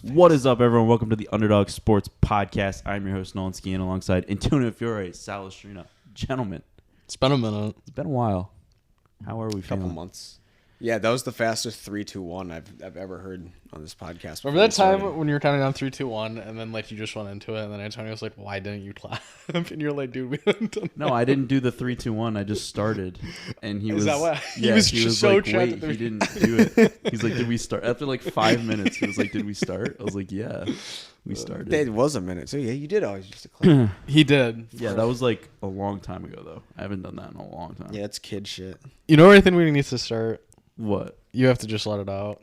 What is up, everyone? Welcome to the Underdog Sports Podcast. I'm your host, Nolan Skian, alongside Antonio Fiore, Salestrina. Gentlemen, it's been a minute. It's been a while. How are we feeling? Couple months. Yeah, that was the fastest 3-2-1 I've ever heard on this podcast. Remember that time when you were counting down 3-2-1, and then like you just went into it, and then Antonio was like, "Why didn't you clap?" And you're like, "Dude, we haven't done that." No, I didn't do the 3-2-1. I just started, and he was. Is that what? Yeah, he was so like, wait, he didn't do it. He's like, "Did we start?" After like 5 minutes, he was like, "Did we start?" I was like, "Yeah, we started." It was a minute, so yeah, you did always used to clap. He did. Yeah, that was like a long time ago, though. I haven't done that in a long time. Yeah, it's kid shit. You know where I think we need to start? What? You have to just let it out.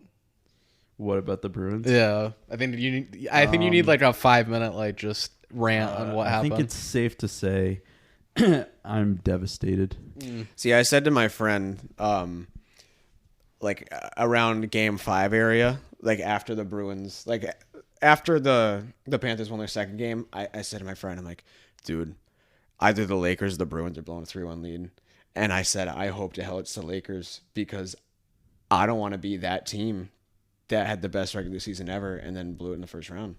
What about the Bruins? Yeah, I think you need like a 5-minute like just rant on what happened. I think it's safe to say I'm devastated. See, I said to my friend, like around Game 5 area, like after the Bruins, like after the Panthers won their second game, I said to my friend, I'm like, dude, either the Lakers or the Bruins are blowing a 3-1 lead. And I said, I hope to hell it's the Lakers because I don't want to be that team that had the best regular season ever and then blew it in the first round.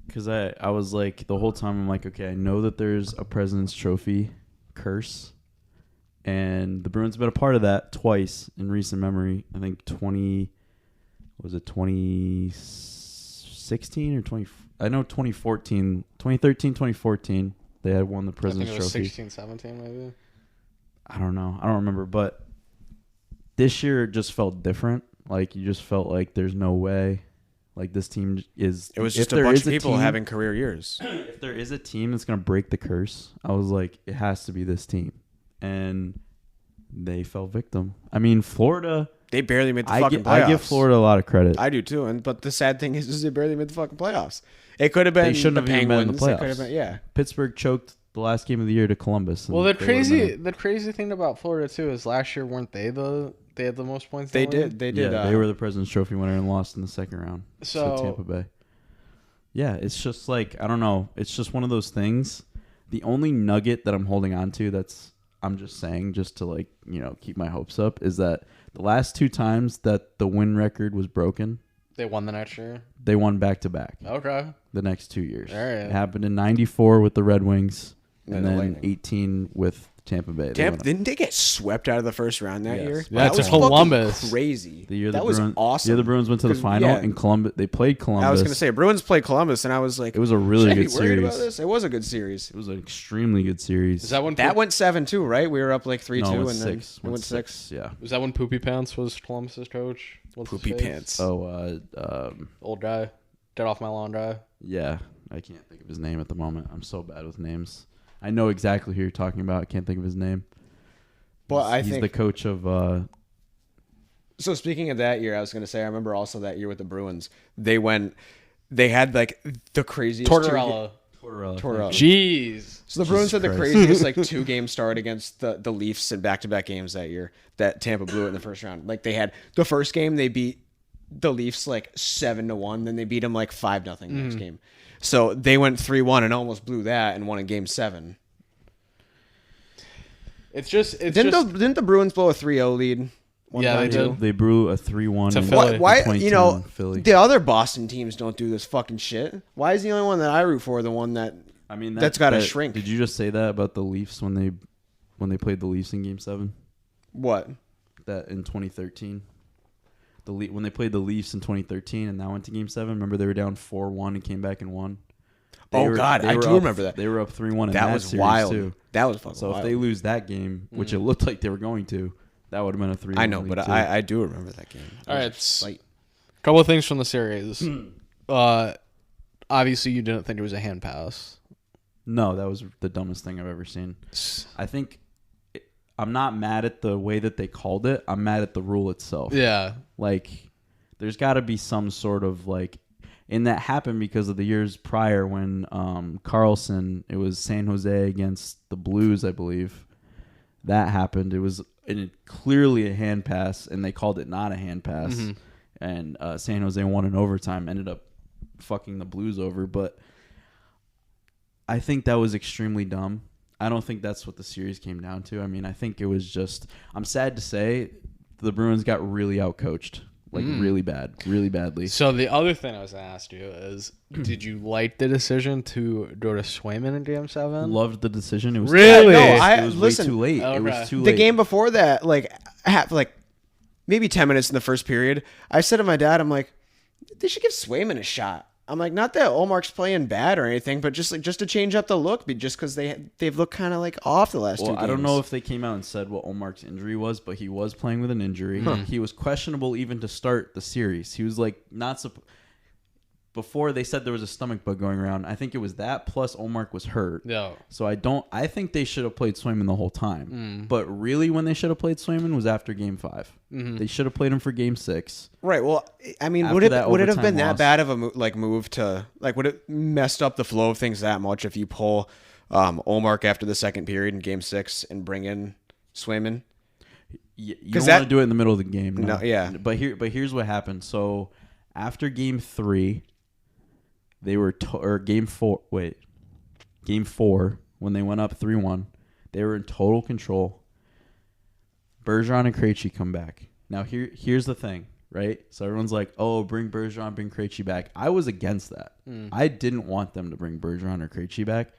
Because I was like, the whole time I'm like, okay, I know that there's a President's Trophy curse, and the Bruins have been a part of that twice in recent memory. I think 2016 or 20? I know 2013, 2014. They had won the President's Trophy. 16, 17 maybe. I don't know. I don't remember, but this year it just felt different. Like, you just felt like there's no way. Like, this team is... It was just a bunch of people having career years. If there is a team that's going to break the curse, I was like, it has to be this team. And they fell victim. I mean, Florida... They barely made the fucking playoffs. I give Florida a lot of credit. I do too. But the sad thing is they barely made the fucking playoffs. It could have been they shouldn't the have Penguins. Even been in the playoffs. It could have been, yeah. Pittsburgh choked the last game of the year to Columbus. Well, the crazy thing about Florida too is last year weren't they had the most points? They did. Yeah, they were the President's Trophy winner and lost in the second round. So Tampa Bay. Yeah, it's just like, I don't know. It's just one of those things. The only nugget that I'm holding on to I'm just saying just to like, keep my hopes up is that the last 2 times that the win record was broken, they won the next year. They won back-to-back. Okay. The next 2 years. All right. It happened in 94 with the Red Wings and then Lightning. 18 with Tampa Bay. Didn't they get swept out of the first round that year? Yeah, that to Columbus. Crazy. That was awesome. The year the Bruins went to the final, and Columbus. They played Columbus. I was going to say, Bruins played Columbus, and I was like, it was a really good series. About this? It was a good series. It was an extremely good series. Is that when that went 7-2, right? We were up like 3-2, no, and then it went 6. Yeah. Was that when Poopy Pants was Columbus's coach? What's Poopy Pants. Oh, old guy, dead off my lawn guy. Yeah, I can't think of his name at the moment. I'm so bad with names. I know exactly who you're talking about. I can't think of his name. But he's the coach of. So speaking of that year, I was going to say I remember also that year with the Bruins. They had like the craziest Tortorella. Jeez. So the Bruins had the craziest like 2-game start against the Leafs in back-to-back games that year. That Tampa blew it in the first round. Like they had the first game they beat the Leafs like 7-1, then they beat them like 5-0 next game. So they went 3-1 and almost blew that and won in Game 7. Didn't the Bruins blow a 3-0 lead? Yeah, they did. They blew a 3-1 to Philly. Why Philly. The other Boston teams don't do this fucking shit? Why is the only one that I root for the one that that's got to shrink? Did you just say that about the Leafs when they played the Leafs in Game 7? What? That in 2013. When they played the Leafs in 2013 and that went to Game 7, remember they were down 4-1 and came back and won? I do remember that. They were up 3-1 in that was series wild. Too. That was fucking So wild. if they lose that game, which it looked like they were going to, that would have been a 3-1. I know, but I do remember that game. All right. A couple of things from the series. Obviously, you didn't think it was a hand pass. No, that was the dumbest thing I've ever seen. I think I'm not mad at the way that they called it. I'm mad at the rule itself. Yeah. Like, there's got to be some sort of like... And that happened because of the years prior when Carlson, it was San Jose against the Blues, I believe. That happened. It was clearly a hand pass, and they called it not a hand pass. Mm-hmm. And San Jose won in overtime, ended up fucking the Blues over. But I think that was extremely dumb don't think that's what the series came down to. I mean, I think it was just. I'm sad to say, the Bruins got really outcoached, like really badly. So the other thing I was gonna ask you is, did you like the decision to go to Swayman in Game 7? Loved the decision. It was Really? it was Listen, way too late. Okay. It was too The late. game before that, like maybe 10 minutes in the first period, I said to my dad, I'm like, they should give Swayman a shot. I'm like, not that Olmark's playing bad or anything, but just to change up the look, just because they've looked kind of like off the last two games. I don't know if they came out and said what Olmark's injury was, but he was playing with an injury. He was questionable even to start the series. He was like before they said there was a stomach bug going around. I think it was that plus Olmark was hurt. Yeah. So I think they should have played Swayman the whole time. But really when they should have played Swayman was after Game 5. They should have played him for Game 6. Right. Well, I mean, After would it that have overtime been that loss. bad of a move to would it messed up the flow of things that much if you pull Olmark after the second period in Game 6 and bring in Swayman? You don't want to do it in the middle of the game. No, yeah. But here's what happened. So after Game 3, they were Game 4 when they went up 3-1, they were in total control. Bergeron and Krejci come back. Now here's the thing, right? So everyone's like, "Oh, bring Bergeron, bring Krejci back." I was against that. I didn't want them to bring Bergeron or Krejci back.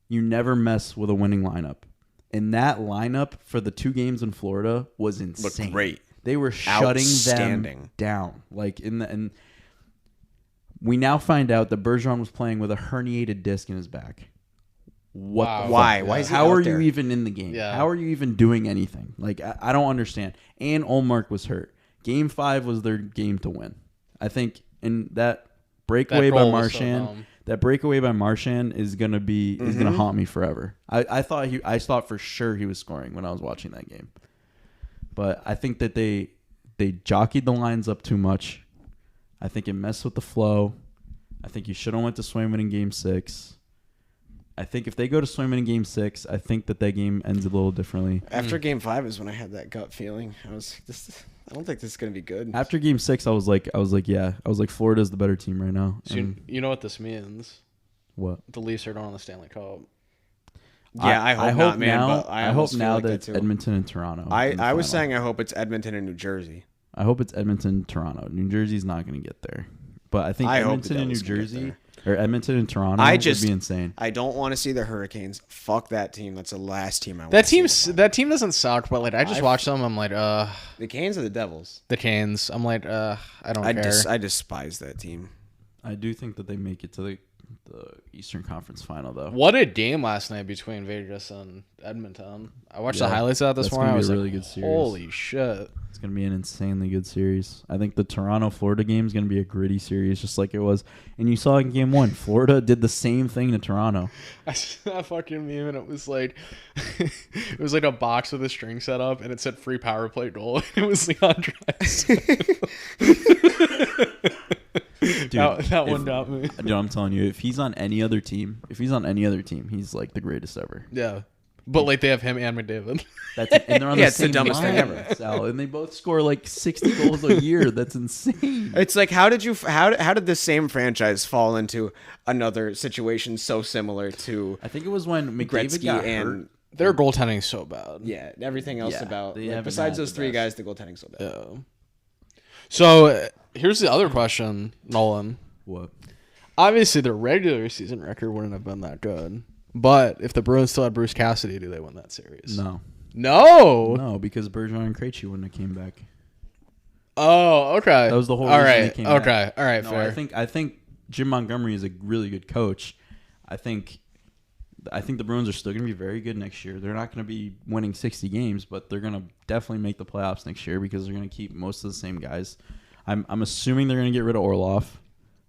You never mess with a winning lineup. And that lineup for the 2 games in Florida was insane. Looked great. They were shutting them Outstanding. down. Like and we now find out that Bergeron was playing with a herniated disc in his back. What? Wow. the Why? fuck? Why is he How out are there? you even in the game? Yeah. How are you even doing anything? Like I don't understand. And Olmark was hurt. Game 5 was their game to win. I think, and that breakaway by goal was so Marchand. dumb. That breakaway by Marchand is gonna haunt me forever. I thought for sure he was scoring when I was watching that game, but I think that they jockeyed the lines up too much. I think it messed with the flow. I think you should have went to Swayman in Game 6. I think if they go to Swayman in Game 6, I think that game ends a little differently. After Game 5 is when I had that gut feeling. I don't think this is gonna be good. After Game 6, I was like, Florida's the better team right now. So you know what this means? What? The Leafs are going to the Stanley Cup. Yeah, I hope not, man. Now, But I hope almost feel now like that that it's too. Edmonton and Toronto. in the I was final. saying I hope it's Edmonton and New Jersey. I hope it's Edmonton, Toronto. New Jersey's not going to get there, but I think I hope Edmonton the and New Devils can get Jersey there. or Edmonton and Toronto I would just be insane. I don't want to see the Hurricanes. Fuck that team. That's the last team I want. That team doesn't suck, but like I just watched them. I'm like, The Canes or the Devils? the Canes. I'm like, I don't care. I despise that team. I do think that they make it to the Eastern Conference Final though. What a game last night between Vegas and Edmonton. I watched the Yeah, highlights of that this that's morning. gonna I be was a really like, good series. holy shit. It's going to be an insanely good series. I think the Toronto-Florida game is going to be a gritty series, just like it was. And you saw in Game 1, Florida did the same thing to Toronto. I saw that fucking meme and it was like it was like a box with a string set up and it said free power play goal and it was Leon Draisaitl. Dude, that one got me. Dude, I'm telling you, if he's on any other team, he's like the greatest ever. Yeah. But like they have him and McDavid. And they're on Yeah, the it's the same dumbest thing line, ever. Sal, and they both score like 60 goals a year. That's insane. It's like how did this same franchise fall into another situation so similar to I think it was when McDavid Gretzky got and hurt. Their goaltending is so bad. yeah, everything else Yeah, about they like, haven't besides had those the three best. guys, the goaltending's so bad. Yeah. So here's the other question, Nolan. What? Obviously, their regular season record wouldn't have been that good. But if the Bruins still had Bruce Cassidy, do they win that series? No, because Bergeron and Krejci wouldn't have came back. Oh, okay. That was the whole All reason right. they came Okay. back. All right. No, Fair. I think Jim Montgomery is a really good coach. I think the Bruins are still going to be very good next year. They're not going to be winning 60 games, but they're going to definitely make the playoffs next year because they're going to keep most of the same guys. I'm assuming they're going to get rid of Orlov.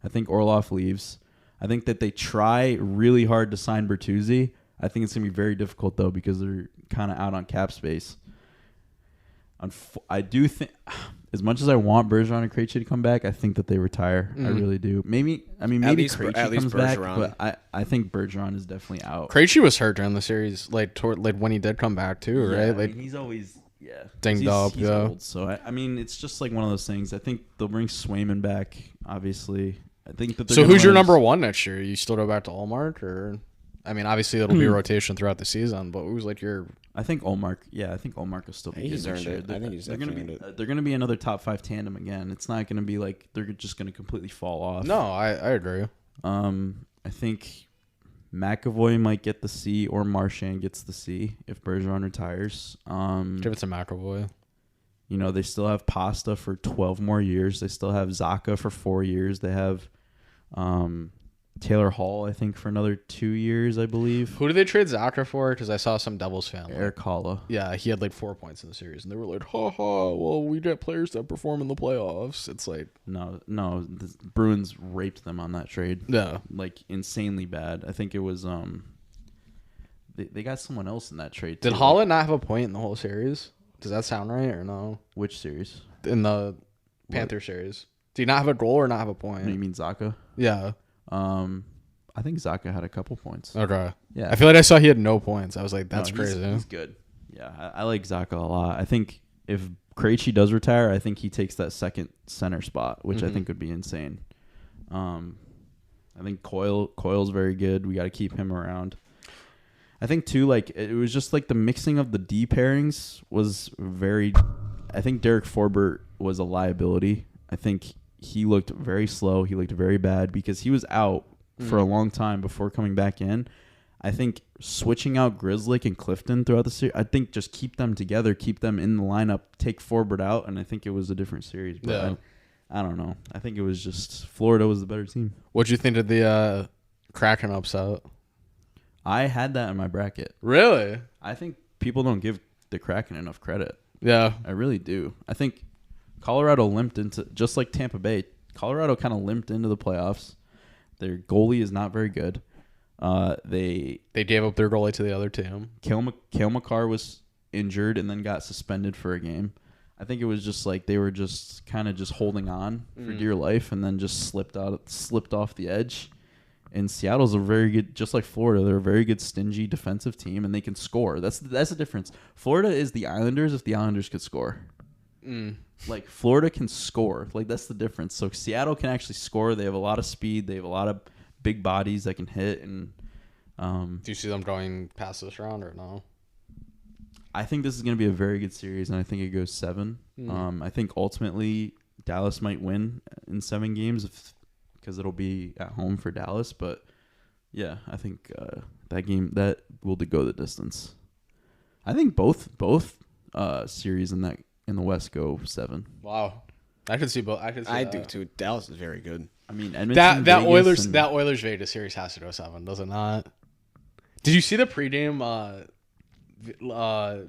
I think Orlov leaves. I think that they try really hard to sign Bertuzzi. I think it's going to be very difficult, though, because they're kind of out on cap space. I do think, as much as I want Bergeron and Krejci to come back, I think that they retire. I really do. Maybe Krejci comes back, but I think Bergeron is definitely out. Krejci was hurt during the series, like when he did come back too, right? Yeah, Like he's always dinged he's, up. He's Yeah. old, so I mean, it's just like one of those things. I think they'll bring Swayman back. Obviously, I think that. So who's your number one next year? You still go back to Allmark or? I mean, obviously it'll be a rotation throughout the season, but who's like your? I think Olmark. Yeah, I think Olmark will still be. He's good earned this year. it. I think he's they're gonna be. definitely earned it. They're gonna be another top 5 tandem again. It's not gonna be like they're just gonna completely fall off. No, I agree. I think McAvoy might get the C or Marchand gets the C if Bergeron retires. Give it to McAvoy. You know, they still have Pasta for 12 more years. They still have Zacha for 4 years. They have Taylor Hall, I think, for another 2 years, I believe. Who did they trade Zacha for? Because I saw some Devils fan. Eric Holla. Yeah, he had like 4 points in the series, and they were like, "Ha ha! Well, we get players that perform in the playoffs." It's like, No, the Bruins raped them on that trade. yeah, Like insanely bad. I think it was they got someone else in that trade. did too. Holland not have a point in the whole series? Does that sound right or no? Which series? In the Panther series, do you not have a goal or not have a point? You mean Zacha? Yeah. I think Zacha had a couple points. Okay. Yeah. I feel like I saw he had no points. I was like, that's No, crazy. He's good. Yeah, I like Zacha a lot. I think if Krejci does retire, I think he takes that second center spot, which I think would be insane. I think Coyle's very good. We got to keep him around. I think too, like it was just like the mixing of the D pairings was very. I think Derek Forbert was a liability. I think he looked very slow. He looked very bad because he was out for a long time before coming back in. I think switching out Grzelcyk and Clifton throughout the series, I think just keep them together, keep them in the lineup, take Forbert out, and I think it was a different series. But Yeah. I don't know. I think it was just Florida was the better team. What'd you think of the Kraken upset? I had that in my bracket. Really? I think people don't give the Kraken enough credit. Yeah. I really do. I think Colorado limped into, just like Tampa Bay, Colorado kind of limped into the playoffs. Their goalie is not very good. They gave up their goalie to the other team. Cale Makar was injured and then got suspended for a game. I think it was just like they were just kind of just holding on for dear life and then just slipped off the edge. And Seattle's a very good, just like Florida, they're a very good stingy defensive team and they can score. That's the difference. Florida is the Islanders if the Islanders could score. Like Florida can score. Like that's the difference. So Seattle can actually score. They have a lot of speed. They have a lot of big bodies that can hit. And Do you see them going past this round or no? I think this is going to be a very good series, and I think it goes 7. I think ultimately Dallas might win in 7 games because it'll be at home for Dallas. But yeah, I think that will go the distance. I think both series in the West go 7. Wow. I could see both. I do too. Dallas is very good. I mean, Edmonton, Vegas, that Oilers Vegas series has to go 7, does it not? Did you see the pregame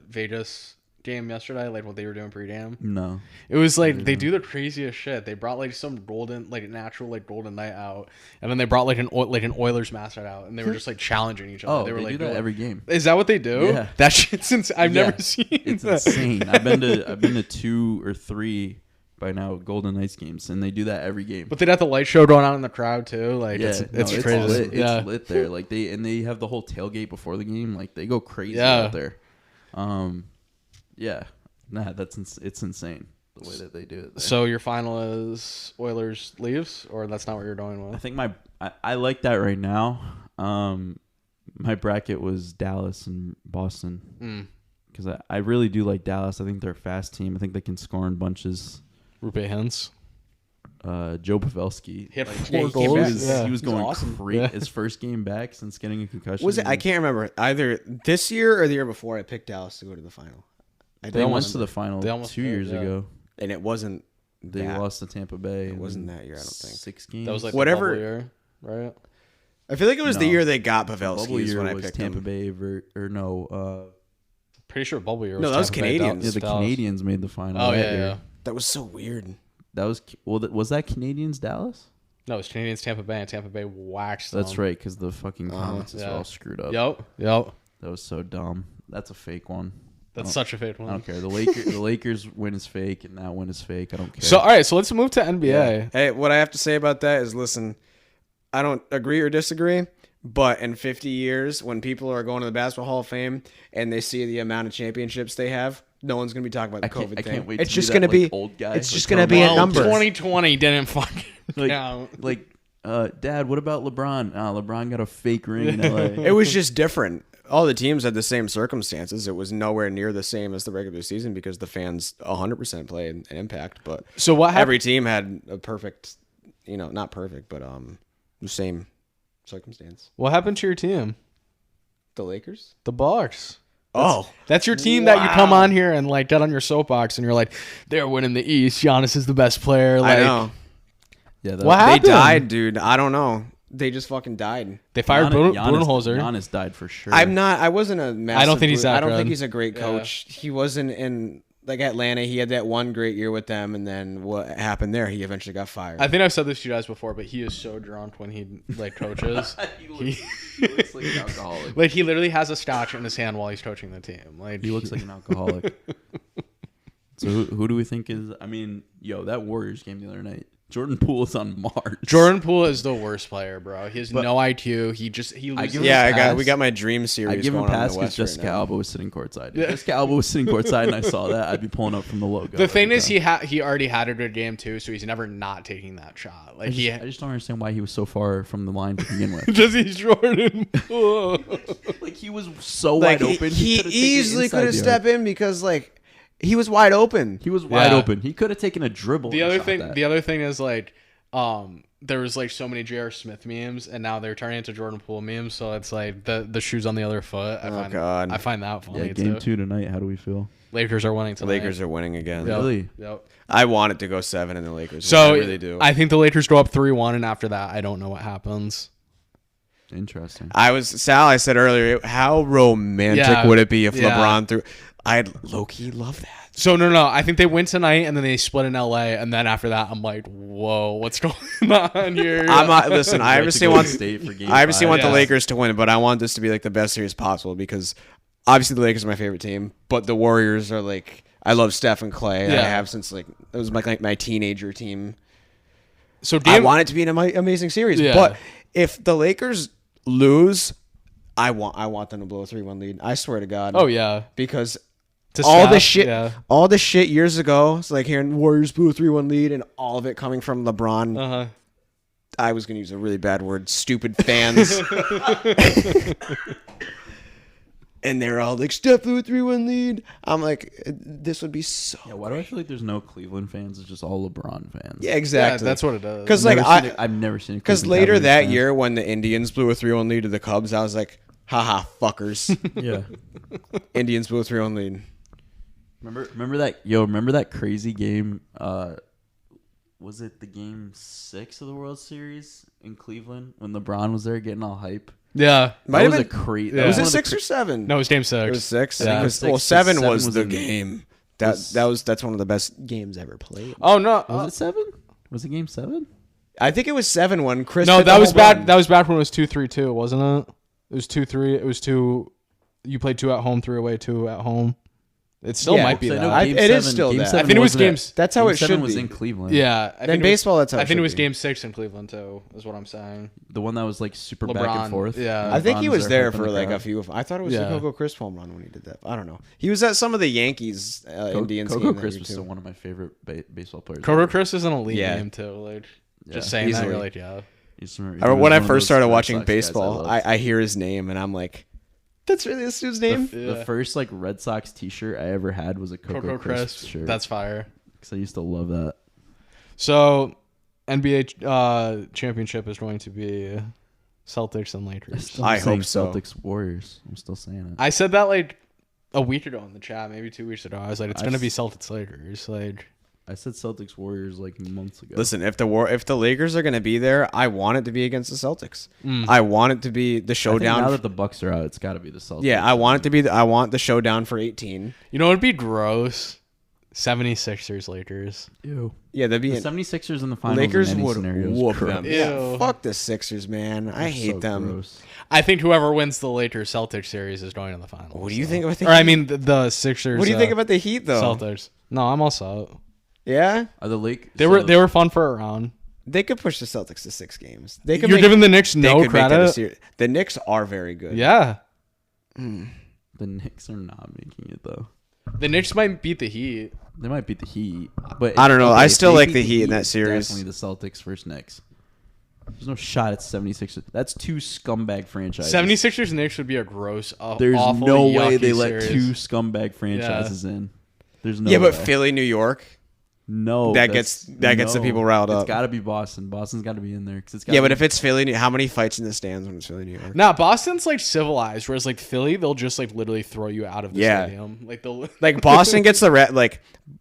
Vegas game yesterday? Like what they were doing pregame? No. It was like they do the craziest shit. They brought like some natural golden night out, and then they brought like an Oilers mascot out, and they were just like challenging each other. Oh, they were like do that every game. Is that what they do? Yeah. That shit's insane. I've Yeah. never seen. It's that. insane. I've been to 2 or 3 by now Golden Knights games, and they do that every game. But they got the light show going on in the crowd too. Like Yeah, it's no, crazy. Lit. Yeah. It's lit there. Like they have the whole tailgate before the game. Like they go crazy Yeah. out there. Yeah. Nah, it's insane the way that they do it there. So your final is Oilers leaves, or that's not what you're going I with? think I like that right now. My bracket was Dallas and Boston because I really do like Dallas. I think they're a fast team. I think they can score in bunches. Rupe Hintz. Joe Pavelski. He had Like, 4 he goals. was, Yeah. he was going awesome. great. Yeah. His first game back since getting a concussion. Was it? I can't remember. Either this year or the year before, I picked Dallas to go to the final. They went to the final They almost 2 did, years yeah. ago. And it wasn't. They that. lost to Tampa Bay. It wasn't that year, I don't think. 6 games. That was like Whatever- the bubble year, right? I feel like it was the No. year they got bubble Pavelski's year when I was picked Tampa him. Bay Pretty sure bubble year. No, that was Tampa Bay, Canadians. yeah, Dallas. the Canadians made the final. Oh that yeah, year. yeah. That was so weird. That was was that Canadians Dallas? No, it was Canadians Tampa Bay, and Tampa Bay waxed them. That's right, because the fucking comments Yeah. are all screwed up. Yep. That was so dumb. That's a fake one. That's such a fake I one. don't care. The Lakers win is fake, and that win is fake. I don't care. So all right, so let's move to NBA. Hey, what I have to say about that is, listen, I don't agree or disagree, but in 50 years, when people are going to the Basketball Hall of Fame and they see the amount of championships they have, no one's going to be talking about the COVID I thing. can't wait. It's to just going to be old guy. It's just going to be a Well, number. 2020 didn't fucking like, count. like Dad, what about LeBron? LeBron got a fake ring in LA. It was just different. All the teams had the same circumstances. It was nowhere near the same as the regular season because the fans 100% played an impact. But So what happened? every team had a perfect, not perfect, but the same circumstance. What happened to your team? The Lakers? The Bucks. Oh, That's your team that you come on here and like get on your soapbox and you're like, they're winning the East. Giannis is the best player. Like, I know. Yeah, What They happened? died, dude. I don't know. They just fucking died. They fired Budenholzer. Giannis died for sure. I wasn't a massive. I don't think he's that I don't good. think he's a great coach. He wasn't in like Atlanta. He had that one great year with them, and then what happened there? He eventually got fired. I think I've said this to you guys before, but he is so drunk when he like coaches. he looks like an alcoholic. Like he literally has a scotch in his hand while he's coaching the team. Like He looks like an alcoholic. So who do we think is? I mean, that Warriors game the other night. Jordan Poole is on Mars. Jordan Poole is the worst player, bro. He has no IQ. He loses. give him yeah, a pass. we got my dream series. I give him going on in pass the because West Jessica right now. Alba was sitting courtside. If Jessica Alba was sitting courtside and I saw that, I'd be pulling up from the logo. The thing every is, time. he already had a good game too, so he's never not taking that shot. Like I just don't understand why he was so far from the line to begin with. because he's Jordan. Poole. Like he was so Like, wide open. He could've taken easily inside could have the stepped arc. in because he was wide open. He was wide Yeah. open. He could have taken a dribble. The and other shot thing, that. the other thing is like, there was like so many J.R. Smith memes, and now they're turning into Jordan Poole memes. So it's like the shoes on the other foot. God. I find that funny yeah, game too. 2 tonight. How do we feel? Lakers are winning The tonight. Lakers are winning again. Yep. Really? Yep. I want it to go 7 in the Lakers. So I really do. I think the Lakers go up 3-1, and after that, I don't know what happens. Interesting. I said earlier, how romantic Yeah. would it be if Yeah. LeBron threw? I'd low-key love that. So no, I think they win tonight, and then they split in LA, and then after that, I'm like, whoa, what's going on here? I'm not, listen, I Right to obviously go want to state for game I obviously 5. want the Yeah. Lakers to win, but I want this to be like the best series possible because obviously the Lakers are my favorite team, but the Warriors are like I love Steph and Clay. Yeah. I have since it was my teenager team. So I want it to be an amazing series, Yeah. but if the Lakers lose, I want them to blow a 3-1 lead. I swear to God. Oh yeah, Because to all the Steph, shit, Yeah. all the shit years ago, it's like hearing Warriors blew a 3-1 lead, and all of it coming from LeBron. Uh huh. I was gonna use a really bad word, stupid fans. And they're all like, Steph blew a 3-1 lead. I'm like, this would be so. Yeah, why do I feel like there's no Cleveland fans? It's just all LeBron fans. Yeah, exactly. Yeah, that's what it does. Because I've never seen. because later that year when the Indians blew a 3-1 lead to the Cubs, I was like, haha, fuckers. Yeah. Indians blew a 3-1 lead. Remember that crazy game? Was it the game 6 of the World Series in Cleveland when LeBron was there getting all hype? yeah. Might That have was a been- crazy. Yeah. Was it 6 or 7? No, it was game 6. It was 6. Yeah. Because, Six, well, 7 seven was was the in- game. That's one of the best games ever played. Oh no, Was it 7? Was it game 7? I think it was 7 when Chris. no, hit that the was home bad. run. That was back when it was 2-3-2, wasn't it? It was 2-3. It was 2. You played 2 at home, 3 away, 2 at home. It still Yeah, might be So I that. know I- game it is 7 still game that. 7 I think it was wasn't at- games- That's how game it 7 should was be. in Cleveland. Yeah, I In think baseball, that's how I it think it should was be. game 6 in Cleveland too. Is what I'm saying. The one that was like super back LeBron, and forth. yeah. I think he LeBron was there hyping for the like a crowd. few. I thought it was the Yeah. Coco Crisp home run when he did that. I don't know. He was at some of the Yankees Indians Coco game that Crisp year, was too. still one of my favorite baseball players. Coco Chris is an elite Yeah. name too. Like Yeah, just saying that, easily. you're like, yeah. When I first started watching Sox guys baseball, loved. I hear his name and I'm like, that's really this dude's name. The Yeah. first like Red Sox T-shirt I ever had was a Coco Crisp shirt. That's fire. because I used to love that. So, NBA championship is going to be Celtics and Lakers. I saying hope so. Celtics Warriors. I'm still saying it. I said that like a week ago in the chat, maybe 2 weeks ago. I was like, it's I going to be s- Celtics Lakers. Like, I said Celtics Warriors like months ago. Listen, if the Lakers are going to be there, I want it to be against the Celtics. Mm. I want it to be the I think showdown. now that the Bucks are out, it's got to be the Celtics. Yeah, I want it to be. I want the showdown for 18. you know, it'd be gross. 76ers Lakers. Ew. Yeah, that'd be. The An, 76ers in the finals Lakers in any would scenario is whoop gross. them. Ew. Yeah, fuck the Sixers, man. I They're hate so them. gross. I think whoever wins the Lakers Celtics series is going to the finals. What do you so. think about the? Or I Heat? mean the Sixers. What do you think about the Heat though? Celtics? No, I'm all set. Yeah, Are the Lakers? They were fun for a round. they could push the Celtics to 6 games. They could. You're make, giving the Knicks they no could make that a credit. series. The Knicks are very good. Yeah, The Knicks are not making it though. the Knicks might beat the Heat. They might beat the Heat, but I don't know. I if still they like beat the Heat in that it's series. Definitely the Celtics versus Knicks. There's no shot at 76ers. That's two scumbag franchises. 76ers Knicks would be a gross, There's awful, no way yucky they let series. two scumbag franchises in. There's no Yeah, but way. Philly, New York. No, That gets the people riled up. It's got to be Boston. Boston's got to be in there. Yeah, but if it's Philly, how many fights in the stands when it's Philly, New York? Nah, Boston's like civilized, whereas like Philly, they'll just like literally throw you out of the stadium. Like they'll Like Boston gets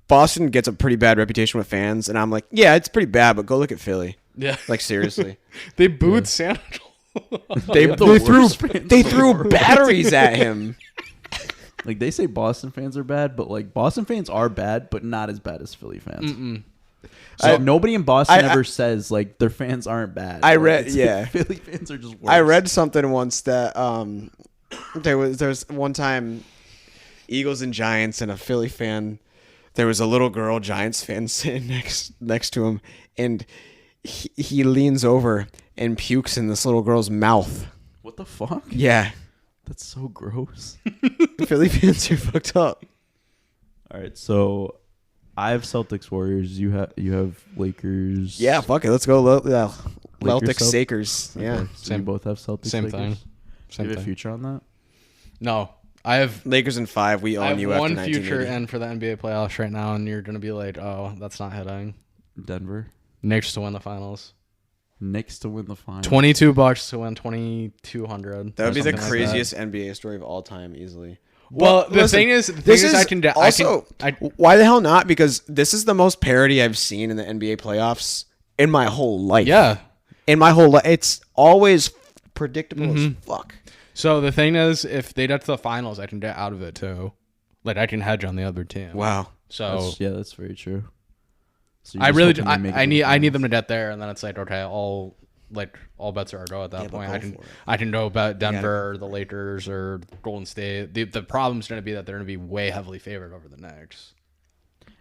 Boston gets a pretty bad reputation with fans, and I'm like, yeah, it's pretty bad, but go look at Philly. yeah, Like seriously, they booed Santa. they have the worst fans in the threw world. batteries at him. Like they say Boston fans are bad, but like Boston fans are bad, but not as bad as Philly fans. So nobody in Boston ever says like their fans aren't bad. I Like, read, it's yeah. Philly fans are just worse. I read something once that there was one time Eagles and Giants and a Philly fan. There was a little girl Giants fan sitting next to him, and he leans over and pukes in this little girl's mouth. What the fuck? Yeah, That's so gross. Philly fans are fucked up. All right, so I have Celtics Warriors. You have Lakers. Yeah, fuck it. Let's go. Celtics Celtics? Sakers. Yeah. Okay, so you both have Celtics. Same Lakers? thing. Do Same you have a thing. future on that? No, I have Lakers in 5. We I own have you after one future 1980. end for the NBA playoffs right now, and you're gonna be like, oh, that's not hitting. Denver. Knicks to win the finals. Knicks to win the finals. $22 to win 2,200. That would be the something like that. craziest NBA story of all time, easily. Well, But the listen, thing is, why the hell not? Because this is the most parity I've seen in the NBA playoffs in my whole life. Yeah. In my whole life, it's always predictable as fuck. So the thing is, if they get to the finals, I can get out of it too. Like I can hedge on the other team. Wow. So That's very true. So you're I just really, hoping they make it I to the need finals. them to get there, and then it's like, okay, all bets are go at that Yeah, but point. go for it. I can go about Denver or the Lakers or Golden State. The problem's going to be that they're going to be way heavily favored over the Knicks.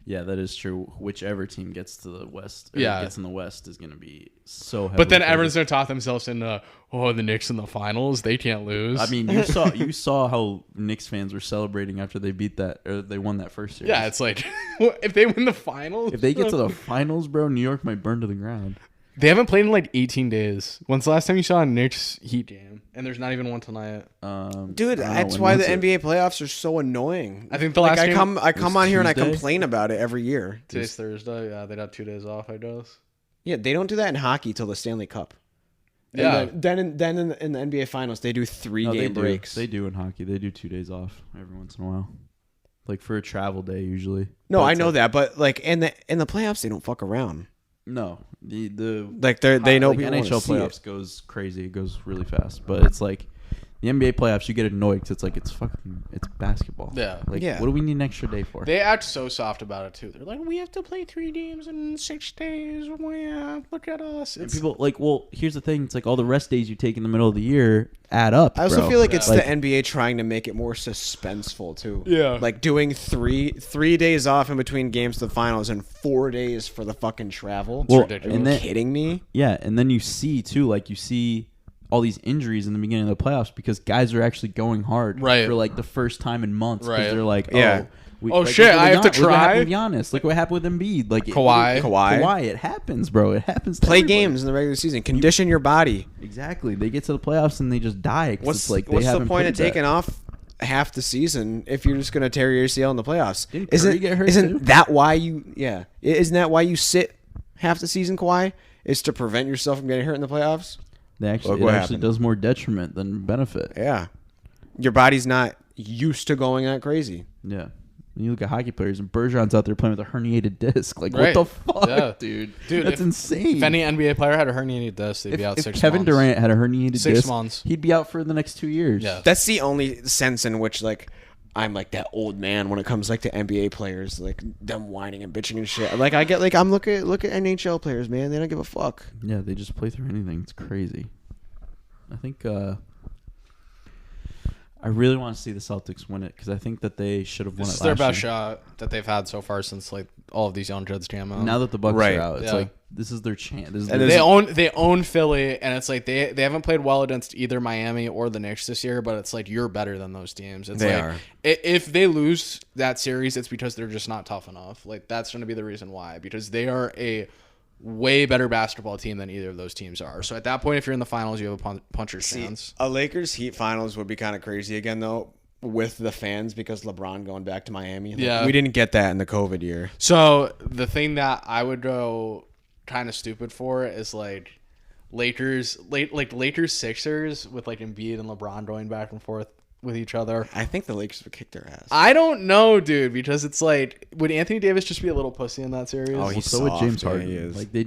Yeah, that is true. Whichever team gets to the West, gets in the West is going to be so heavy. But then everyone's going to talk themselves into, the Knicks in the finals, they can't lose. I mean, you saw how Knicks fans were celebrating after they beat that or they won that first series. yeah, it's like if they win the finals, If they get to the finals, bro, New York might burn to the ground. they haven't played in like 18 days. When's the last time you saw a Knicks Heat game? And there's not even one tonight. Dude, I don't know, that's when why the was it? NBA playoffs are so annoying. I think the last game I come was on here and I Tuesday? complain about it every year. today's Thursday. Yeah, they'd have 2 days off, I guess. Yeah, they don't do that in hockey till the Stanley Cup. And Yeah. Then in the NBA Finals, they do 3 No, game they breaks. Do. They do in hockey. They do 2 days off every once in a while, like for a travel day usually. No, But I it's know like- that, but like in the playoffs, they don't fuck around. No, the Like they know like people NHL wanna see playoffs it. goes crazy. It goes really fast, but it's like the NBA playoffs. You get annoyed because it's like it's basketball. Yeah. Like Yeah. what do we need an extra day for? They act so soft about it too. They're like, we have to play 3 games in 6 days. Yeah, look at us. And It's, people like, well, here's the thing. It's like all the rest days you take in the middle of the year add up. I also bro. feel like it's Like, the NBA trying to make it more suspenseful too. Yeah. like doing three days off in between games to the finals and 4 days for the fucking travel. well, ridiculous. Are and you then kidding me? yeah, and then you see too, like you see all these injuries in the beginning of the playoffs because guys are actually going hard Right. for like the first time in months. Right. Because they're like, Yeah. Oh, shit, look what I have to Look what happened try? with Giannis. Look what happened with Embiid. Like Kawhi. It happens, bro. It happens. To Play everybody. games in the regular season. Condition your body. Exactly. They get to the playoffs and they just die. 'Cause it's like they What's the haven't point of played that. taking off half the season if you're just gonna tear your ACL in the playoffs? Didn't Curry get hurt too? Isn't that why you? Yeah, isn't that why you sit half the season, Kawhi? Is to prevent yourself from getting hurt in the playoffs? They actually, Look it what actually happened. does more detriment than benefit. Yeah, your body's not used to going that crazy. Yeah. When you look at hockey players and Bergeron's out there playing with a herniated disc. Like, Right. what the fuck, Yeah. dude? Dude, That's insane. if any NBA player had a herniated disc, they'd be out if 6 Kevin months. Durant had a herniated 6 disc, months. he'd be out for the next 2 years. Yeah. That's the only sense in which like I'm like that old man when it comes like to NBA players, like them whining and bitching and shit. Like I get like I'm look at NHL players, man. They don't give a fuck. Yeah, they just play through anything. It's crazy. I think I really want to see the Celtics win it because I think that they should have won This it is their last best year. shot that they've had so far since like all of these young kids came out. Now that the Bucks Right. are out, it's Yeah. like this is their chance. This is And their- they own Philly, and it's like they haven't played well against either Miami or the Knicks this year. But it's like you're better than those teams. It's They like are. If they lose that series, it's because they're just not tough enough. Like that's going to be the reason why. Because they are a way better basketball team than either of those teams are. So at that point, if you're in the finals, you have a puncher's chance. A Lakers Heat finals would be kind of crazy again, though, with the fans because LeBron going back to Miami. Yeah. We didn't get that in the COVID year. So the thing that I would go kind of stupid for is like Lakers Sixers with like Embiid and LeBron going back and forth with each other. I think the Lakers would kick their ass. I don't know, dude, because it's like, would Anthony Davis just be a little pussy in that series? Oh, he's so would soft, James man, Harden. he is. Like they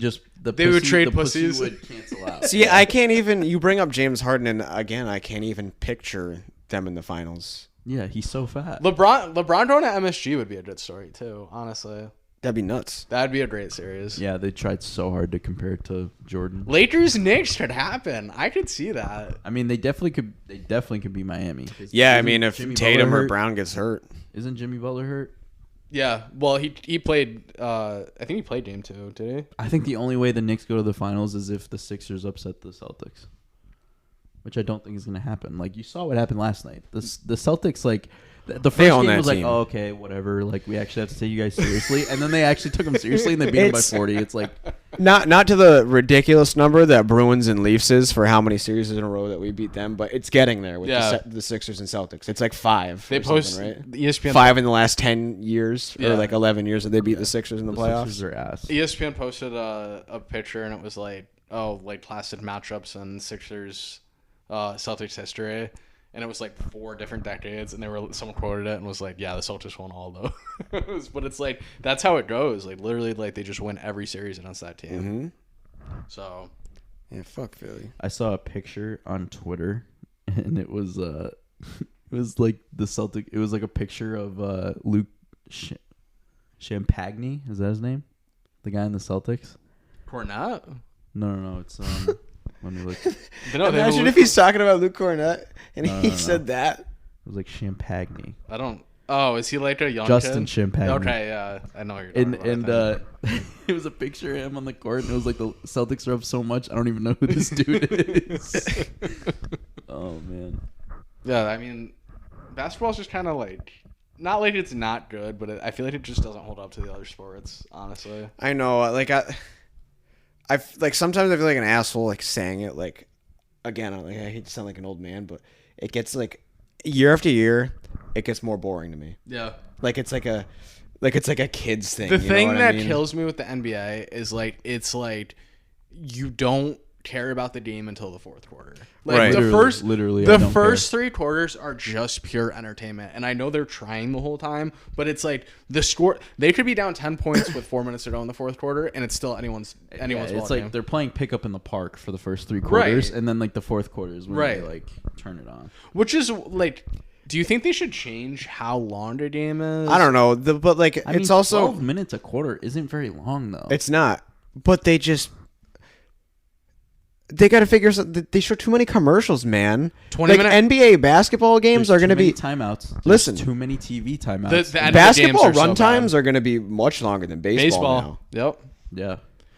would trade the pussies. Pussy would cancel out. See, I can't even. You bring up James Harden, and again, I can't even picture them in the finals. Yeah, he's so fat. LeBron going to MSG would be a good story too, honestly. That'd be nuts. That'd be a great series. Yeah, they tried so hard to compare it to Jordan. Lakers Knicks could happen. I could see that. I mean, they definitely could. They definitely could be Miami. Yeah, I mean, if Jimmy Tatum Butler or hurt? Brown gets hurt, Isn't Jimmy Butler hurt? Yeah. Well, he played. I think he played game 2. Did he? I think the only way the Knicks go to the finals is if the Sixers upset the Celtics, which I don't think is going to happen. Like you saw what happened last night. The Celtics like. The first own game that was like, team. oh, okay, whatever. Like, we actually have to take you guys seriously. And then they actually took them seriously, and they beat them by 40. It's like... not to the ridiculous number that Bruins and Leafs is for how many series in a row that we beat them, but it's getting there with the Sixers and Celtics. It's like 5. They or post something, right? ESPN 5 in the last 10 years, Yeah. or like 11 years that they beat the Sixers in the playoffs. Sixers are ass. ESPN posted a picture, and it was like, classic matchups in Sixers Celtics history. And it was like 4 different decades, and someone quoted it and was like, "Yeah, the Celtics won all those." But it's like that's how it goes. Like literally, like they just win every series against that team. Mm-hmm. So, Yeah, fuck Philly. I saw a picture on Twitter, and it was it was like the Celtic. It was like a picture of Luke Champagne. Is that his name? The guy in the Celtics? Cornette. No. It's let me look. Imagine if he's talking about Luke Cornette and No, he no. said that. It was like Champagne. I don't. Oh, is he like a young Justin kid? Champagne. Okay, yeah, I know what you're talking And about. it was a picture of him on the court, and it was like the Celtics are up so much I don't even know who this dude is. Oh man. Yeah, I mean, basketball's just kind of like not like it's not good, but I feel like it just doesn't hold up to the other sports. Honestly, I know, like I like sometimes I feel like an asshole like saying it like again. I hate to sound like an old man, but it gets like year after year, it gets more boring to me. yeah. Like it's like a kid's thing. The you know thing what that I mean? kills me with the NBA is like it's like you don't care about the game until the fourth quarter. Like Right. the first Literally, the I don't first 3 quarters are just pure entertainment. And I know they're trying the whole time, but it's like the score they could be down 10 points with 4 minutes to go in the fourth quarter and it's still anyone's Yeah, ball it's like game. they're playing pickup in the park for the first 3 quarters, Right. and then like the fourth quarter is when Right. they like turn it on. Which is like do you think they should change how long the game is? I don't know, but like I mean, it's also 12 minutes a quarter isn't very long though. it's not. But they got to figure something. They show too many commercials, man. 20 like minute NBA basketball games There's are going to too many be timeouts. There's Listen. too many TV timeouts. The end of the games basketball are so run bad. times are going to be much longer than baseball now. Yep. yeah.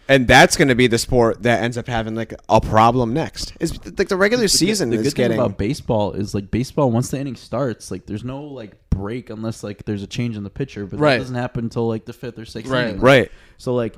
And that's going to be the sport that ends up having like a problem next. Is like the regular season The is good thing getting about baseball is like baseball once the inning starts, like there's no like break unless like there's a change in the pitcher, but Right. that doesn't happen until like the 5th or 6th Right. inning. right. So like,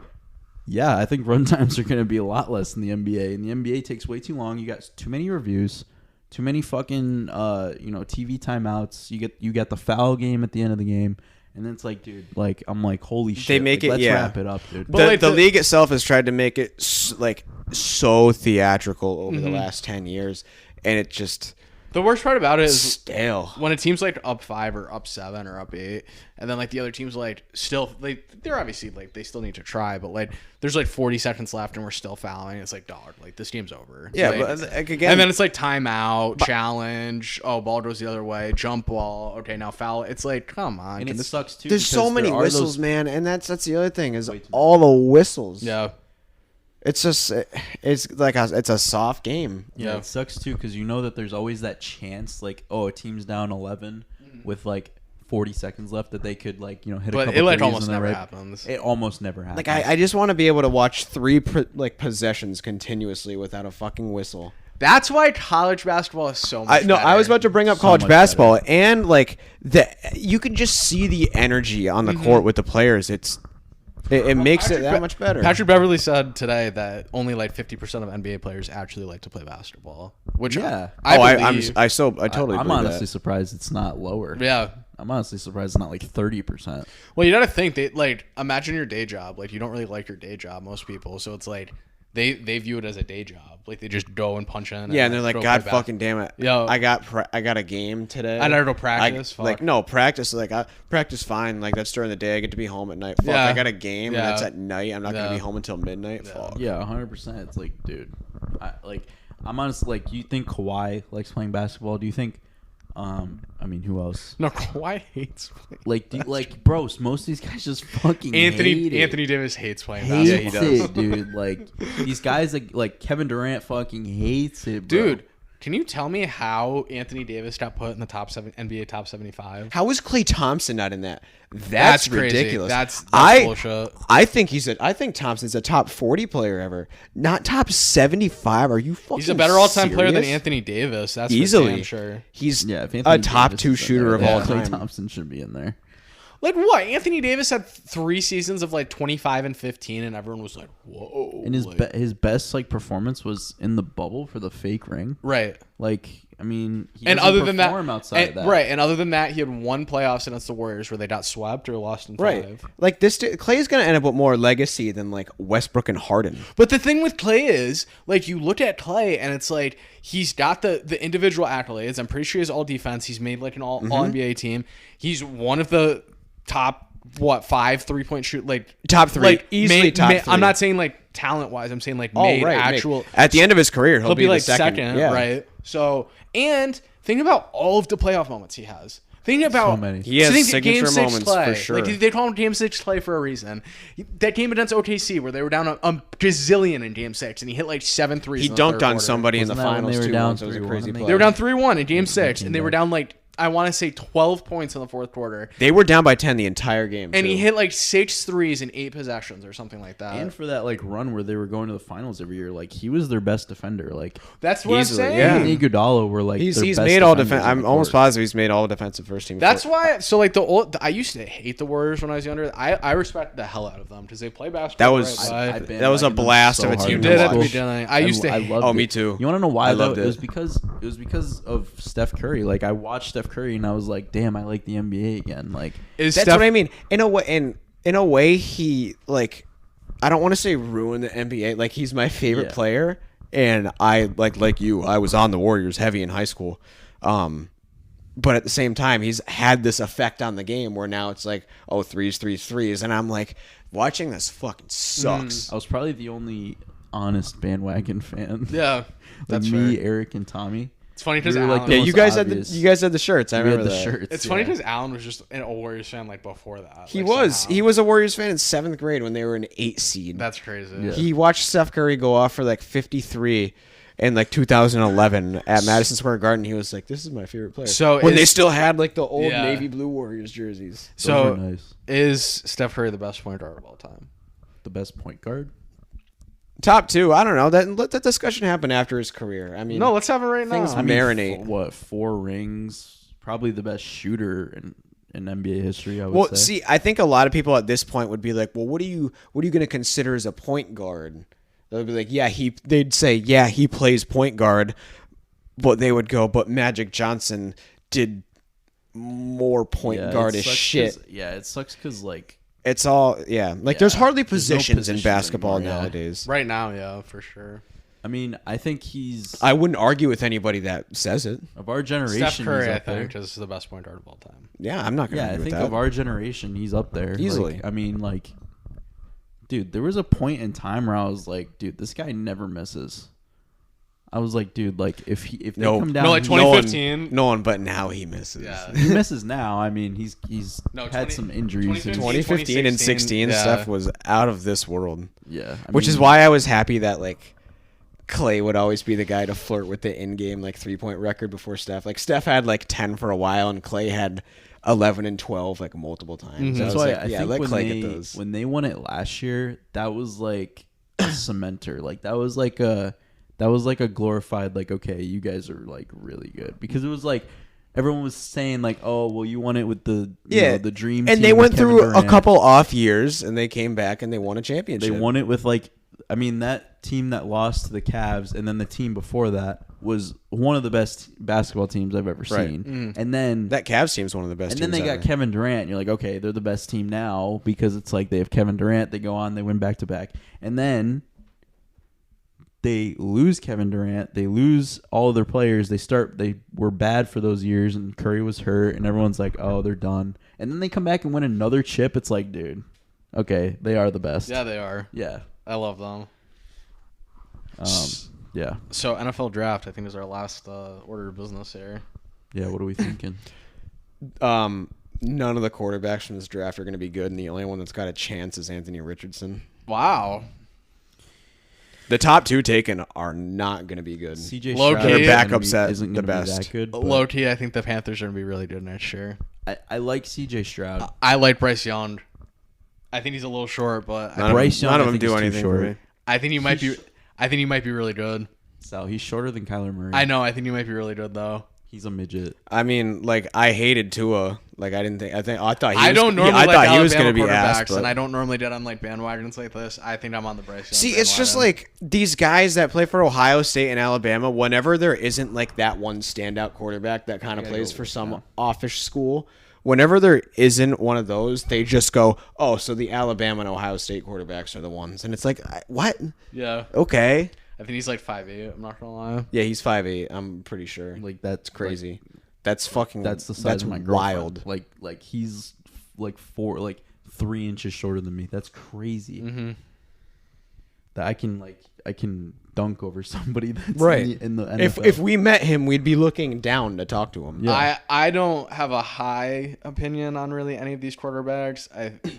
yeah, I think run times are going to be a lot less in the NBA, and the NBA takes way too long. You got too many reviews, too many fucking TV timeouts. You got the foul game at the end of the game, and then it's like, dude, like I'm like, holy shit, make like, it- let's yeah. wrap it up, dude. But like the the- league itself has tried to make it like so theatrical over the last 10 years, and it just The worst part about it is stale. when a team's like up 5 or up 7 or up 8, and then like the other team's like still they're obviously like they still need to try, but like there's like 40 seconds left and we're still fouling. It's like, dog, like this game's over. Yeah, Like, but like, again, and then it's like timeout, challenge. Oh, ball goes the other way. Jump ball. Okay, now foul. It's like, come on. And can it this- sucks too. there's so because many there are whistles, those- man, and that's the other thing is Way too all the whistles. Yeah. It's just it's like it's a soft game. Yeah, Yeah. it sucks too because you know that there's always that chance, like, oh, a team's down 11 with like 40 seconds left that they could like hit a But couple it like threes almost and then never right- happens. It almost never happens. Like I just want to be able to watch 3 possessions continuously without a fucking whistle. That's why college basketball is so much better. I was about to bring up So college much basketball and like you can just see the energy on the court with the players. It's It makes it that much better. Patrick Beverley said today that only like 50% of NBA players actually like to play basketball. Which Yeah. I I believe. totally. I'm believe honestly that. surprised it's not lower. Yeah. I'm honestly surprised it's not like 30%. Well, you gotta think they like imagine your day job. Like you don't really like your day job, most people. So it's like they view it as a day job. Like they just go and punch in. Yeah, and they're like, go God play fucking damn it! Yo. I got a game today. I gotta go practice. Fuck. Like no practice. Like I practice fine. Like that's during the day. I get to be home at night. Fuck, Yeah. I got a game and Yeah. it's at night. I'm not gonna Yeah. be home until midnight. Fuck. Yeah, 100%. It's like, dude, I'm honestly like, you think Kawhi likes playing basketball? Do you think, I mean, who else? No, Kawhi hates playing. Like, bros, most of these guys just fucking hate it. Anthony Davis hates playing Hates basketball. it, dude. Like, these guys, like Kevin Durant fucking hates it, bro. Dude, can you tell me how Anthony Davis got put in the NBA top 75? How is Klay Thompson not in that? That's crazy. ridiculous. That's I bullshit. I think Thompson's a top 40 player ever, not top 75. Are you fucking? He's a better all-time player than serious? Easily. Davis. That's Easily. for damn sure. He's Yeah, if a Anthony top Davis 2 is in shooter there, of then all Klay time. Thompson should be in there. Like what? Anthony Davis had 3 seasons of like 25 and 15, and everyone was like, "Whoa!" And like, his best like performance was in the bubble for the fake ring. right. Like, I mean, he And doesn't other than that, perform outside of that. right. And other than that, he had 1 playoffs against the Warriors where they got swept or lost in 5. Right. Like Clay is gonna end up with more legacy than like Westbrook and Harden. But the thing with Clay is, like, you look at Clay and it's like he's got the individual accolades. I'm pretty sure he has all defense. He's made like an all NBA team. He's one of the top 5 3-point shoot Top 3. like Easily top 3. I'm not saying like talent wise. I'm saying like actual. At the end of his career, he'll Be the like second. Yeah. right? So and think about all of the playoff moments he has. Think about So many. He has think signature Game 6 moments Clay. for sure. Like they call him Game 6 Clay for a reason. That game against OKC where they were down a gazillion in Game 6 and he hit like 7 threes. He in the dunked third on quarter. somebody in the Wasn't that when finals they were too. down Once. It was a 3-1 crazy and play. They were down 3-1 in Game 6 and they were down like I want to say 12 points in the fourth quarter. They were down by 10 the entire game. And too. he hit like 6 threes in 8 possessions or something like that. And for that like run where they were going to the finals every year, like he was their best defender. Like That's what Easily, I'm saying. yeah. him and Iguodala were like He's their best made all defenders defense. on I'm the almost court. positive he's made all defensive first team. That's why. So like I used to hate the Warriors when I was younger. I respect the hell out of them because they play basketball. That was- right. I that was a bandwagoned them blast so of a hard team in to did high at the watch. school. beginning. I used to hate. loved Oh, it. me too. You want to know why I though? loved It was it. because of Steph Curry. Like I watched Steph Curry and I was like, damn, I like the NBA again. Like Is That's Steph, what I mean. In a way, he like. I don't want to say ruin the NBA. Like he's my favorite Yeah. player, and I like you. I was on the Warriors heavy in high school, but at the same time, he's had this effect on the game where now it's like, oh, threes, and I'm like, watching this fucking sucks. I was probably the only honest bandwagon fan. Yeah, Like that's me, fair. Eric, and Tommy. It's funny because We were like Alan. the Yeah, most you guys obvious. had the shirts. I We had remember the that. shirts. It's funny yeah. because Alan was just an Warriors fan like before that. He like, was. somehow. He was a Warriors fan in 7th grade when they were an 8 seed. That's crazy. Yeah. He watched Steph Curry go off for like 53 in like 2011 at Madison Square Garden. He was like, "This is my favorite player." So when they is- still had like the old Yeah. navy blue Warriors jerseys. Those So were nice. is Steph Curry the best point guard of all time? The best point guard. Top 2, I don't know. Let that discussion happen after his career. I mean, No, let's have it right Things now. I mean, marinate. What 4 rings? Probably the best shooter in NBA history. I would well, say. see, I think a lot of people at this point would be like, "Well, what are you going to consider as a point guard?" They'd be like, "Yeah, they'd say, "Yeah, he plays point guard." But they would go, "But Magic Johnson did more point Yeah, it guardish sucks shit." 'cause- Yeah, it sucks because like It's all like Yeah, there's hardly there's no positions in positions basketball anymore, yeah. nowadays. Right now, yeah, for sure. I mean, I think he's I wouldn't argue with anybody that says it. of our generation. Steph Curry, he's I up there. think, is the best point guard of all time. Yeah, I'm not gonna Yeah, I argue think with that. of our generation, he's up there Easily. Like, I mean, like, dude, there was a point in time where I was like, dude, this guy never misses. I was like, dude, like if they No. come down, No, like he- 2015. No one, but now he misses. Yeah. he misses now. I mean, he's No, had 20 some injuries. 2015 and 16 yeah. stuff was out of this world. Yeah, Which is why I was happy that like Clay would always be the guy to flirt with the in-game like 3-point record before Steph. Like Steph had like 10 for a while, and Clay had 11 and 12 like multiple times. That's I was why like, I yeah, think let when Clay they get those. when they won it last year, that was like a cementer. Like that was like a glorified like, okay, you guys are like really good, because it was like everyone was saying like, "Oh, well, you won it with the the dream team." And they went with Kevin through a Durant. couple off years, and they came back and they won a championship. They won it with like, I mean, that team that lost to the Cavs, and then the team before that was one of the best basketball teams I've ever seen. And then That Cavs team's one of the best. And then teams they got ever. Kevin Durant. And you're like, okay, they're the best team now because it's like they have Kevin Durant. They go on, they win back to back, and then they lose Kevin Durant. They lose all of their players. They were bad for those years, and Curry was hurt, and everyone's like, oh, they're done. And then they come back and win another chip. It's like, dude, okay, they are the best. Yeah, they are. Yeah. I love them. Yeah. So NFL draft, I think, is our last order of business here. Yeah. What are we thinking? None of the quarterbacks from this draft are going to be good, and the only one that's got a chance is Anthony Richardson. Wow. The top 2 taken are not going to be good. CJ Low Stroud key. Their backups at isn't the gonna be best. that good. But Low key, I think the Panthers are going to be really good next year. I like CJ Stroud. I like Bryce Young. I think he's a little short, but Bryce Young, none of I them think, do is too anything short. for me. I think he might be. I think he might be really good. So he's shorter than Kyler Murray. I know. I think he might be really good though. He's a midget. I mean, like, I hated Tua. Like, I thought he was, I don't normally I like thought he was Alabama going to be ass, quarterbacks, but and I don't normally get on like bandwagons like this. I think I'm on the Bryce Young. see, it's just bandwagon. like these guys that play for Ohio State and Alabama. Whenever there isn't like that one standout quarterback that kind of plays for some offish school, whenever there isn't one of those, they just go, "Oh, so the Alabama and Ohio State quarterbacks are the ones," and it's like, what? Yeah. Okay. I think he's like 5'8". I'm not gonna lie. Yeah, he's 5'8". I'm pretty sure. Like that's Crazy. That's fucking. That's the size that's of my girlfriend. wild. Like he's like 3 inches shorter than me. That's crazy. That I can dunk over somebody that's Right. in the NFL. If we met him, we'd be looking down to talk to him. Yeah. I don't have a high opinion on really any of these quarterbacks.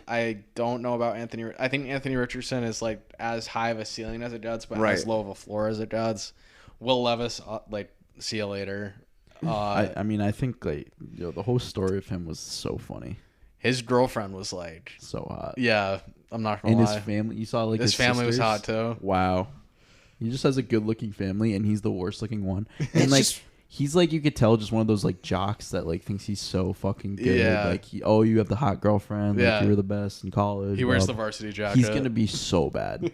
I don't know about Anthony. I think Anthony Richardson is like as high of a ceiling as it does, but Right. as low of a floor as it does. Will Levis, like, see you later. I mean, I think like the whole story of him was so funny, His girlfriend was like, so hot. yeah, I'm not gonna And lie. his family, you saw like His family was sisters? hot too. Wow, he just has a good-looking family, and he's the worst-looking one. And like just- he's like, you could tell, just one of those like jocks that like thinks he's so fucking good. Yeah. Like you have the hot girlfriend. Like Yeah. you were the best in college. He wears blah, the varsity jacket. He's gonna be so bad.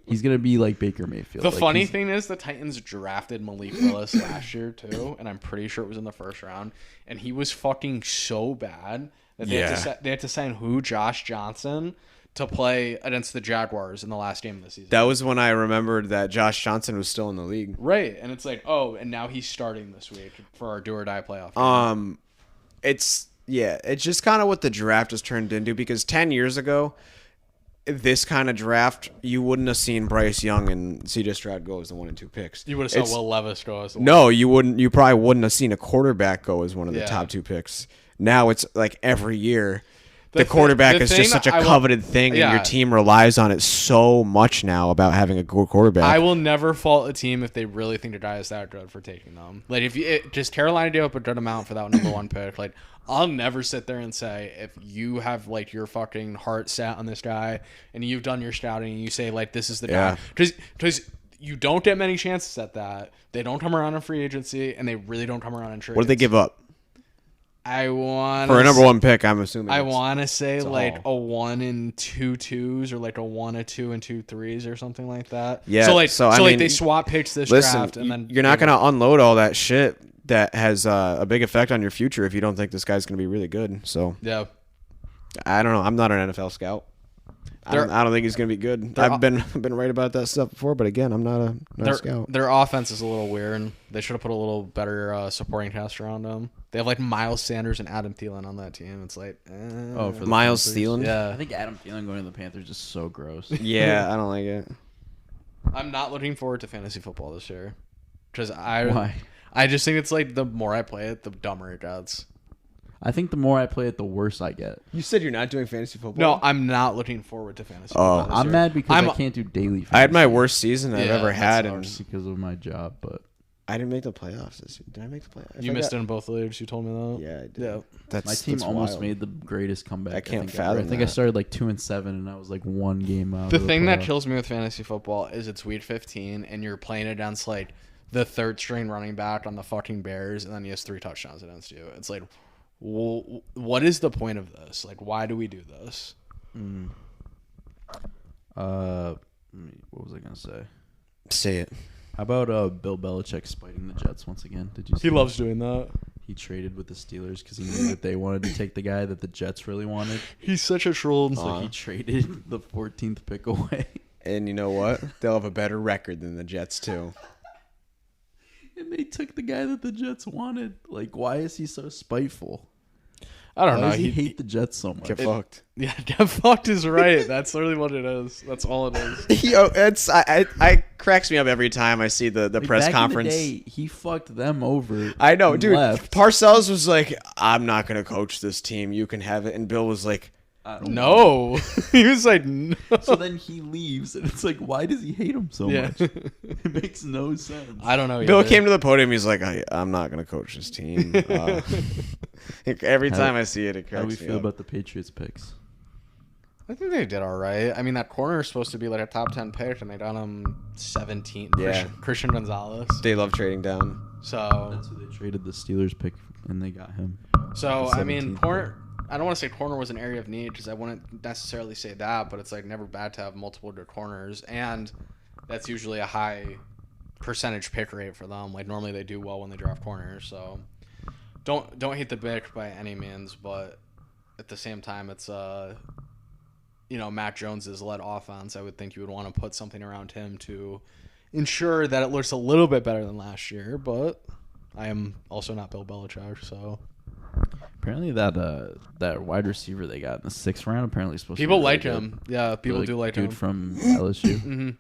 He's gonna be like Baker Mayfield. The Like, funny he's- thing is the Titans drafted Malik Willis last year too, and I'm pretty sure it was in the first round, and he was fucking so bad that they had to sign Josh Johnson to play against the Jaguars in the last game of the season. That was when I remembered that Josh Johnson was still in the league. Right, and it's like, oh, and now he's starting this week for our do or die playoff game. It's just kind of what the draft has turned into, because 10 years ago, this kind of draft, you wouldn't have seen Bryce Young and CJ Stroud go as the 1 and 2 picks. You would have saw Will Levis go as the No, you wouldn't. You probably wouldn't have seen a quarterback go as one of the Yeah. top 2 picks. Now it's like every year, The the thi- quarterback the is thing just such a that I will- coveted thing, and Yeah. your team relies on it so much now about having a good quarterback. I will never fault a team if they really think the guy is that good for taking them. Like if just Carolina gave up a good amount for that number 1 pick. Like I'll never sit there and say if you have like your fucking heart set on this guy and you've done your scouting and you say like this is the guy, because you don't get many chances at that. They don't come around in free agency, and they really don't come around in trades. What did they give up I want for a number 1 pick? I'm assuming. I it's- want to say like all. a 1 and 2 2s or like a 1 and 2 and 2 3s or something like that. Yeah, So I like mean, they swap picks this Listen, draft, and then you're not going to unload all that shit that has a big effect on your future if you don't think this guy's going to be really good. So Yeah. I don't know. I'm not an NFL scout. I don't think he's going to be good. I've been right about that stuff before, but again, I'm not a scout. Their offense is a little weird. They should have put a little better supporting cast around them. They have like Miles Sanders and Adam Thielen on that team. It's like, Oh, for the Miles Panthers? Thielen? I yeah. think Adam Thielen going to the Panthers is so gross. Yeah, I don't like it. I'm not looking forward to fantasy football this year because Why? I just think it's like the more I play it, the dumber it gets. I think the more I play it, the worse I get. You said you're not doing fantasy football? No, I'm not looking forward to fantasy football this I'm year. mad because I'm- I can't do daily. I had my fantasy worst season I've Yeah, ever that had, sucks. and because of my job, but I didn't make the playoffs this year. Did I make the playoffs? You missed it in both leagues. You told me that. Yeah, I did. Yeah. That's, my team that's almost wild. made the greatest comeback. I can't think ever. fathom I think I that. started like 2-7, and I was like 1 game out. The of thing that playoffs. kills me with fantasy football is it's week 15 and you're playing against like the third string running back on the fucking Bears, and then he has 3 touchdowns against you. It's like, what is the point of this? Like, why do we do this? What was I gonna say? Say it. How about Bill Belichick spiting the Jets once again? Did you see He loves doing that. He traded with the Steelers because he knew that they wanted to take the guy that the Jets really wanted. He's such a troll. So he traded the 14th pick away. And you know what? They'll have a better record than the Jets too. And they took the guy that the Jets wanted. Like, why is he so spiteful? I don't know. Why does he hate the Jets so much? Get fucked. Yeah, get fucked is right. That's literally what it is. That's all it is. Yo, I cracks me up every time I see the press back conference. In the day, he fucked them over. I know, and dude. left. Parcells was like, "I'm not gonna coach this team. You can have it." And Bill was like, No. He was like, no. So then he leaves, and it's like, why does he hate him so much? It makes no sense. I don't know. Bill either. came to the podium. He's like, I'm not gonna coach this team. Every time I see it, it cracks me How do we feel up. about the Patriots picks? I think they did all right. I mean, that corner is supposed to be like a top 10 pick, and they got him 17. Yeah. Christian Gonzalez. They love trading down. So That's who they traded the Steelers pick, and they got him. So The I mean, 17th corner. I don't want to say corner was an area of need because I wouldn't necessarily say that, but it's like never bad to have multiple good corners, and that's usually a high percentage pick rate for them. Like normally they do well when they draft corners, so don't hate the pick by any means, but at the same time, it's Mac Jones's led offense. I would think you would want to put something around him to ensure that it looks a little bit better than last year, but I am also not Bill Belichick, so. Apparently that wide receiver they got in the 6th round apparently is supposed People to be like really him. good. Yeah, people do like dude him. from LSU.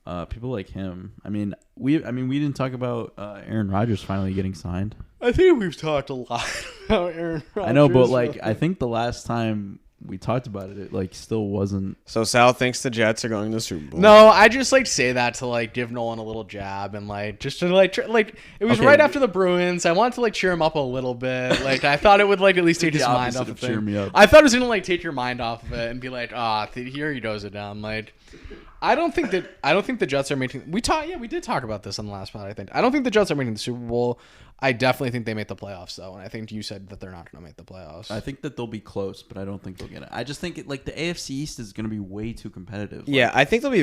Mm-hmm. People like him. I mean, we didn't talk about Aaron Rodgers finally getting signed. I think we've talked a lot about Aaron Rodgers. I know, but like I think the last time we talked about it, it like still wasn't. So Sal thinks the Jets are going to the Super Bowl. No, I just like say that to like give Nolan a little jab and like just to like it was Okay. right after the Bruins. I wanted to like cheer him up a little bit. Like I thought it would like at least take The his mind opposite off of of cheer it. me up. I thought it was gonna like take your mind off of it and be like, here he goes it down. Like I don't think the Jets are making. We did talk about this on the last pod. I think I don't think the Jets are making the Super Bowl. I definitely think they make the playoffs though, and I think you said that they're not going to make the playoffs. I think that they'll be close, but I don't think they'll get it. I just think like the AFC East is going to be way too competitive. Yeah, I think they'll be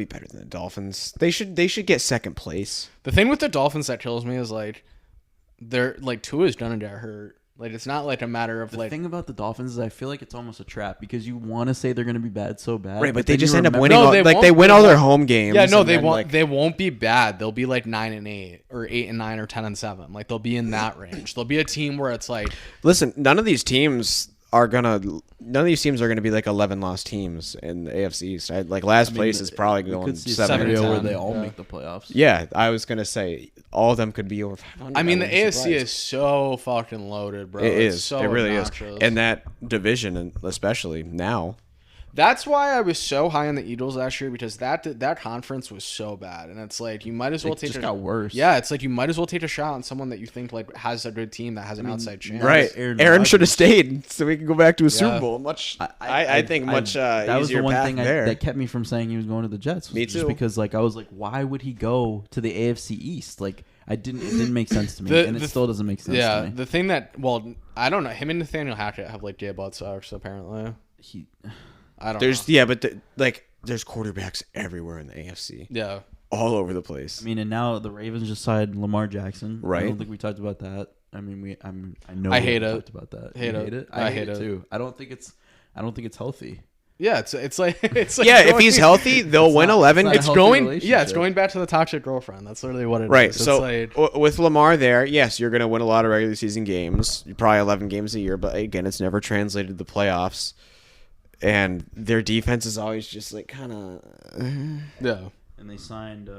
better than the Dolphins. They should get second place. The thing with the Dolphins that kills me is like they're like Tua's gonna get hurt. Like it's not like a matter of The like thing about the Dolphins is I feel like it's almost a trap because you want to say they're going to be bad so bad, Right, but then they just you end up remember- winning. No, all, they like won't- they win they all their won't. home games. yeah, no, and they then, won't. like- They won't be bad. They'll be like 9-8 or 8-9 or 10-7. Like they'll be in that range. They'll be a team where it's like Listen, none of these teams are gonna be like 11 lost teams in the AFC East. Like last place is probably we going could see a 7 scenario where 10, they all yeah. make the playoffs. Yeah, I was gonna say all of them could be over 500. I mean the wouldn't be AFC surprised. is so fucking loaded, bro. It It's is. so It really obnoxious. is. And that division, and especially now. That's why I was so high on the Eagles last year because that conference was so bad, and it's like you might as well It take just a, got worse. Yeah, it's like you might as well take a shot on someone that you think like has a good team that has an outside chance. Right. Aaron Aaron should have Rodgers. stayed so we can go back to a Yeah. Super Bowl. I think much that was easier the one path thing there. that kept me from saying he was going to the Jets. Was Me just too. because like I was like, why would he go to the AFC East? Like it didn't make sense to me, The- and it the- still doesn't make sense Yeah, to me. the thing that I don't know. Him and Nathaniel Hackett have like gay blood sucks apparently. He, I don't There's know. yeah, but there's quarterbacks everywhere in the AFC, Yeah. all over the place. I mean, and now the Ravens just signed Lamar Jackson. I Right. don't think we talked about that. I mean, I know I we hate haven't it. talked about that. Hate You it. hate it. I I hate hate it it. too. I don't think it's healthy. Yeah, it's like it's like Yeah, if going- he's healthy, they'll It's win not- 11. it's It's healthy going relationship. it's going back to the toxic girlfriend. That's literally what it is. Right. It's So like, with Lamar there, yes, you're going to win a lot of regular season games, probably 11 games a year, but again, it's never translated to the playoffs. And their defense is always just like kind of. yeah. And they signed.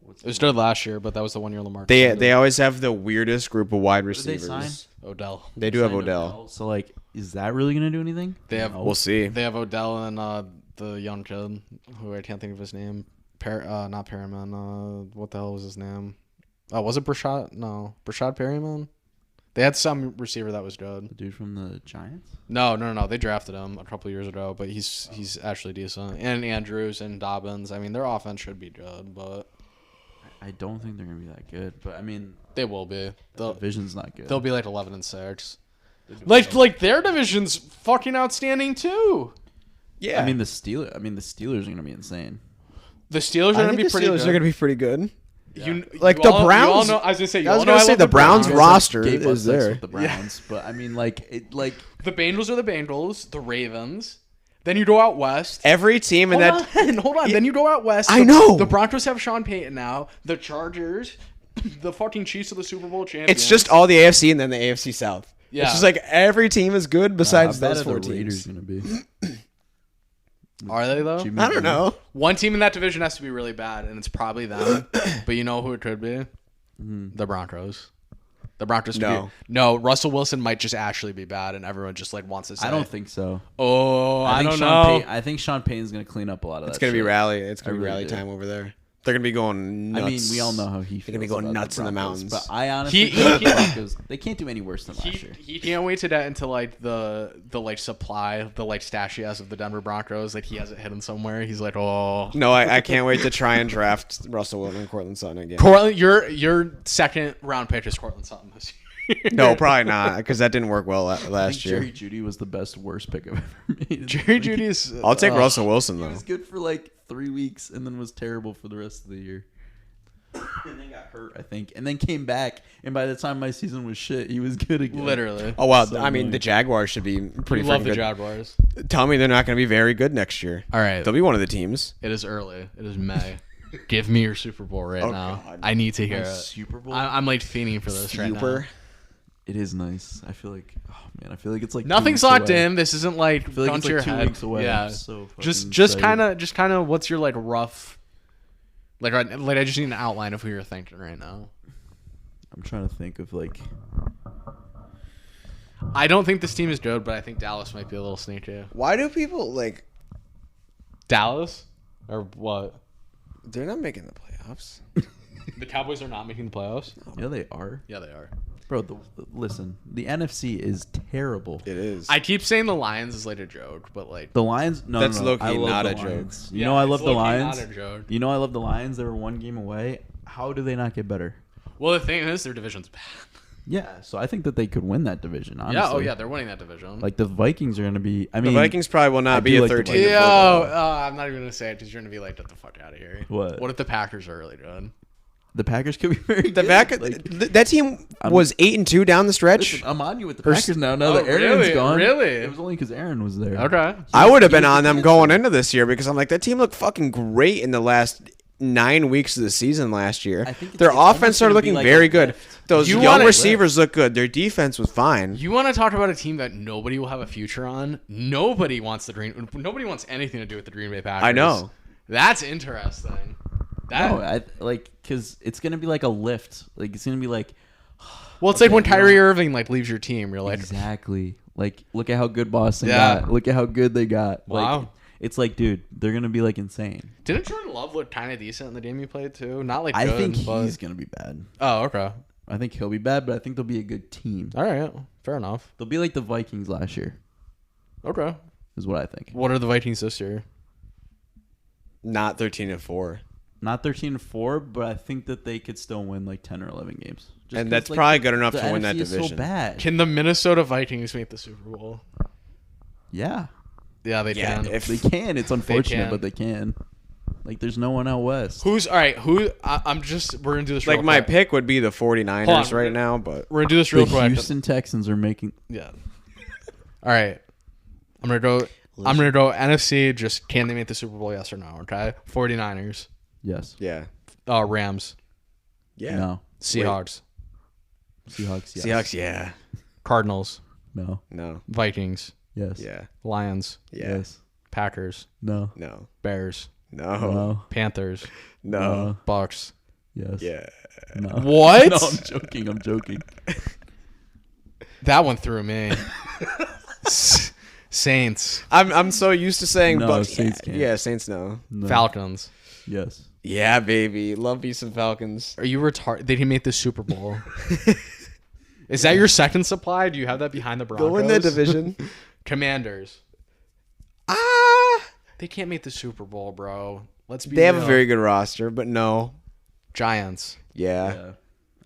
What's It was good last year, but that was the 1 year Lamar. They always have the weirdest group of wide did they receivers. sign? Odell. They do have signed Odell. So like, is that really gonna do anything? They have No. We'll see. They have Odell and the young kid who I can't think of his name. Not Perriman. What the hell was his name? Was it Brashad? No, Brashad Perriman. They had some receiver that was good. The dude from the Giants. No. They drafted him a couple years ago, but he's actually decent. And Andrews and Dobbins. I mean, their offense should be good, but I don't think they're gonna be that good, but I mean, They will be. the division's not good. They'll be like 11-6. Like their division's fucking outstanding too. Yeah. I mean, the Steelers are gonna be insane. The Steelers are I gonna think be the pretty Steelers good. are going to be pretty good. Like the Browns- You all know, I was gonna say. I was going to say the Browns Browns. roster Gave us is sex there. with the Browns, but I mean, like The Bengals are the Bengals. The Ravens. Then you go out west. Every team in Hold that. on, hold on. Then you go out west. I know. The Broncos have Sean Payton now. The Chargers, the fucking Chiefs are the Super Bowl champions. It's just all the AFC and then the AFC South. Yeah. It's just like every team is good besides how bad those are 4 the Raiders teams. gonna be? Are they though? Jimmy I don't G. know. One team in that division has to be really bad, and it's probably them. But you know who it could be? The Broncos. The Broncos could No. be. No, Russell Wilson might just actually be bad, and everyone just like wants to say. I don't think so. Oh, I think don't Sean know. Payton, I think Sean Payton's gonna clean up a lot of It's that. going to be shit. rally. It's going to be really rally do. time over there. They're going to be going nuts. I mean, we all know how he feels. They're gonna be going about nuts in the Broncos, mountains. But I honestly He- think the Broncos, they can't do any worse than last year. He can't wait to get into like the like supply, the like stash he has of the Denver Broncos. Like he has it hidden somewhere. He's like, oh, No, I can't wait to try and draft Russell Wilson and Cortland Sutton again. Cortland, your second round pick is Cortland Sutton this year. No, probably not, because that didn't work well I think last year. Jerry Jeudy was the worst pick I've ever made. Jerry Judy's. I'll take Russell Wilson, He though. was good for like 3 weeks and then was terrible for the rest of the year. And then got hurt, I think, and then came back. And by the time my season was shit, he was good again. Literally. Oh, wow. So I mean, annoying. the Jaguars should be pretty We love freaking the good. Jaguars. Tell me they're not going to be very good next year. All right. They'll be one of the teams. It is early. It is May. Give me your Super Bowl right Oh, now. God. I need to hear My it. Super Bowl. I'm like fiending for this right now. Super. It is nice. I feel like, oh man, I feel like it's like 2 Nothing's weeks locked away. in. This isn't like I feel like gun it's to like your 2 head. weeks away. Yeah. I'm so fucking Just excited. kind of. What's your like rough? Like I just need an outline of who you're thinking right now. I'm trying to think of like. I don't think this team is good, but I think Dallas might be a little sneaky. Why do people, like, Dallas or what? they're not making the playoffs? The Cowboys are not making the playoffs. Yeah, they are, Yeah, they are. bro. Listen, the NFC is terrible. It is. I keep saying the Lions is like a joke, but like The Lions, no, That's no, no. low-key I love not the a joke. Lions. You Yeah, know, I it's love the low-key Lions. not a joke. You know, I love the Lions. They were 1 game away. How do they not get better? Well, the thing is, their division's bad. Yeah, so I think that they could win that division. Honestly. Yeah. Oh yeah, they're winning that division. Like the Vikings are going to be. I the mean, Vikings probably will I not do be a like the 13 Vikings. Yo, football. I'm not even gonna say it because you're gonna be like, get the fuck out of here. What? What if the Packers are really good? the Packers could be very The good. back, Like, that team was 8-2 down the stretch. listen, I'm on you with the Or- Packers now. Now Oh, that Aaron's really? gone, Really? it was only because Aaron was there. Okay. I would have been he was on the them answer. going into this year because I'm like, that team looked fucking great in the last 9 weeks of the season last year. I think Their it's almost offense started gonna be looking like very a good. lift. Those You young wanna- receivers look good. Their defense was fine. You want to talk about a team that nobody will have a future on? Nobody wants Nobody wants anything to do with the Green Bay Packers. I know. That's interesting. That No, I like because it's gonna be like a lift. Like it's gonna be like well, it's like when okay, you Kyrie know- Irving like leaves your team. You're like, exactly. Like look at how good Boston Yeah. got. Look at how good they got. Wow. Like, it's like, dude, they're gonna be like insane. didn't Jordan Love look kind of decent in the game you played too? Not like I good, think but... he's gonna be bad. Oh, okay. I think he'll be bad, but I think they'll be a good team. All right. Fair enough. They'll be like the Vikings last year, Okay. is what I think. What are the Vikings this year? Not 13-4. Not 13-4, but I think that they could still win like 10 or 11 games. Just And 'cause, that's like, probably good enough the to win that NFC is division. so bad. Can the Minnesota Vikings make the Super Bowl? Yeah, Yeah, they Yeah, can. if they can. It's unfortunate, can. but they can. Like, there's no one out west. Who's all right? I'm just. We're gonna do this. like real my quick. pick would be the 49ers Hold on, right now, but We're gonna do this The real quick. Houston Texans are making. Yeah. All right. I'm gonna go. I'm gonna go NFC. Just can they make the Super Bowl? Yes or no? Okay. 49ers. Yes. yeah. Rams. Yeah. No. Seahawks. Seahawks. Yes. Seahawks, yeah. Cardinals. No. No. Vikings. Yes. Yeah. Lions. Yeah. Yes. Packers. No. No. Bears. No. No. Panthers. No. Bucks. Yes. Yeah. No. What? No, I'm joking. I'm joking. That one threw me. Saints. I'm so used to saying No, Bucks. Saints yeah, can't. yeah, Saints no. No. Falcons. Yes. Yeah, baby. Love me some Falcons. Are you retarded? Did he make the Super Bowl? Is that your second supply? Do you have that behind the Broncos? Go in that division. Commanders. Ah. They can't make the Super Bowl, bro. Let's be They have a real. very good roster, but no. Giants. Yeah.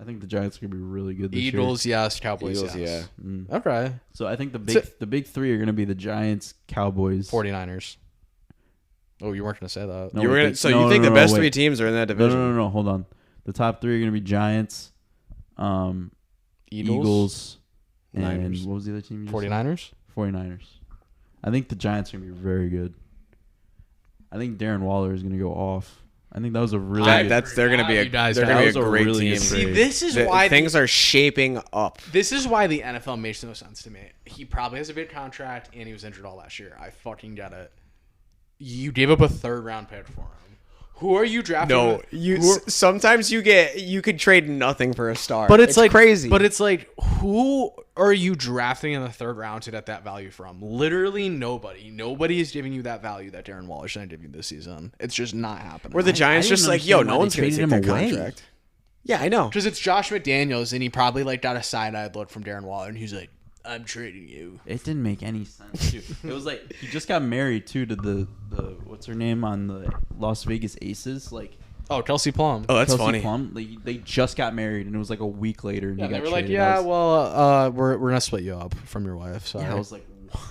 I think the Giants are gonna be really good this year. Eagles, yes. Cowboys, Eagles, yes. yeah. Okay. So I think the big three are gonna be the Giants, Cowboys, 49ers. Oh, you weren't going to say that. No, You were wait, gonna, the- so no, you think no, the no, best wait. three teams are in that No, division? no. Hold on. The top three are gonna be Giants, Eagles, and Niners. what was the other team? You just said? 49ers? 49ers. I think the Giants are gonna be very good. I think Darren Waller is gonna go off. I think that was a really good, They're gonna be You guys they're gonna be that a was a great really team. good See, trade. this is why Things are shaping up. This is why the NFL makes no sense to me. He probably has a big contract, and he was injured all last year. I fucking get it. You gave up a 3rd-round pick for him. Who are you drafting? No, sometimes you could trade nothing for a star. But it's like crazy. But it's like, who are you drafting in the 3rd round to get that value from? Literally nobody. Nobody is giving you that value that Darren Waller's going to give you this season. It's just not happening. were the Giants didn't just like, yo, understand no why one's they gonna take traded that him away. contract? Yeah, I know. Because it's Josh McDaniels, and he probably like got a side-eyed look from Darren Waller, and he's like, I'm trading you. It didn't make any sense. Too. It was like he just got married too to the what's her name on the Las Vegas Aces, like Oh, Kelsey Plum. Oh, that's Kelsey funny. Plum. They just got married, and it was like a week later, and Yeah, he they got were like, traded. yeah, I was, well, we're gonna split you up from your wife. Sorry. yeah, I was like,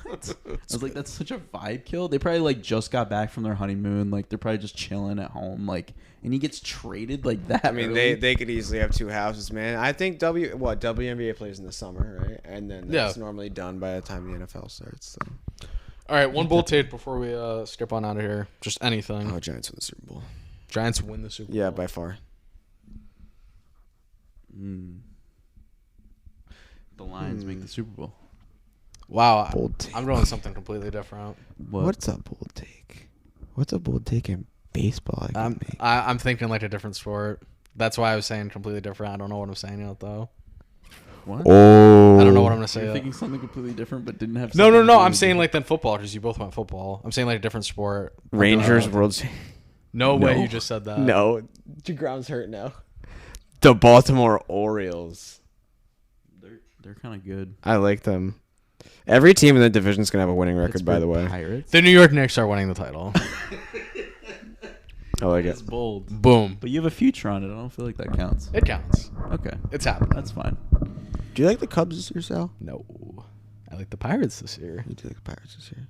what? I was like, that's such a vibe kill. They probably like just got back from their honeymoon, like they're probably just chilling at home, like, and he gets traded like that. I mean, early. they could easily have 2 houses, man. I think WNBA plays in the summer, right? And then that's normally done by the time the NFL starts. So. All right, one bold take before we skip on out of here. Just anything. Oh, Giants win the Super Bowl. Giants win the Super Bowl. Yeah, by far. The Lions make the Super Bowl. Wow, Bold take. I'm going something completely different. What's a bold take? What's a bold take in baseball? I'm thinking like a different sport. That's why I was saying completely different. I don't know what I'm saying yet, though. What? Oh, I don't know what I'm gonna say. You're Yet. thinking something completely different, but didn't have. No. something I'm completely saying different. like then football because you both went football. I'm saying like a different sport. Rangers World Series. No way you just said that. No, DeGrom's hurt now. The Baltimore Orioles. They're kind of good. I like them. Every team in the division is gonna have a winning record, by the way. Pirates. The New York Knicks are winning the title. I like It's it. bold, Boom. but you have a future on it. I don't feel like that counts. It counts. Okay, It's happening. that's fine. Do you like the Cubs this year, Sal? No. I like the Pirates this year. You do like the Pirates this year.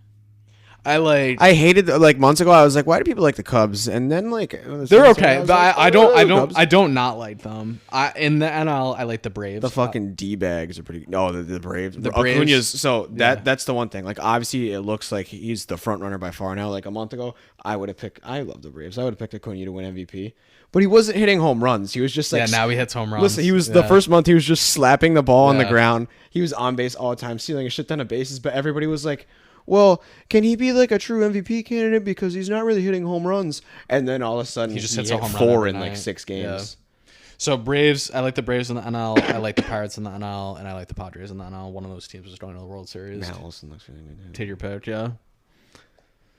I hated like months ago. I was like, why do people like the Cubs? And then like they're okay, but I don't Cubs. not like them. In the NL I like the Braves. The fucking D-bags are pretty. No, the Braves. The Braves. Acuna's, so Yeah. that's the one thing. Like obviously, it looks like he's the front runner by far now. Like a month ago, I would have picked. I love the Braves. I would have picked Acuna to win MVP. But he wasn't hitting home runs. He was just like yeah, now he hits home runs. Listen, he was the first month. He was just slapping the ball on the Yeah. ground. He was on base all the time, stealing a shit ton of bases. But everybody was like, "Well, can he be like a true MVP candidate because he's not really hitting home runs?" And then all of a sudden, He just hits a hit home run 4 every in like night. 6 games. So Braves, I like the Braves in the NL. I like the Pirates in the NL, and I like the Padres in the NL. One of those teams is going to the World Series. Matt Olson looks really good. Take your pick, yeah.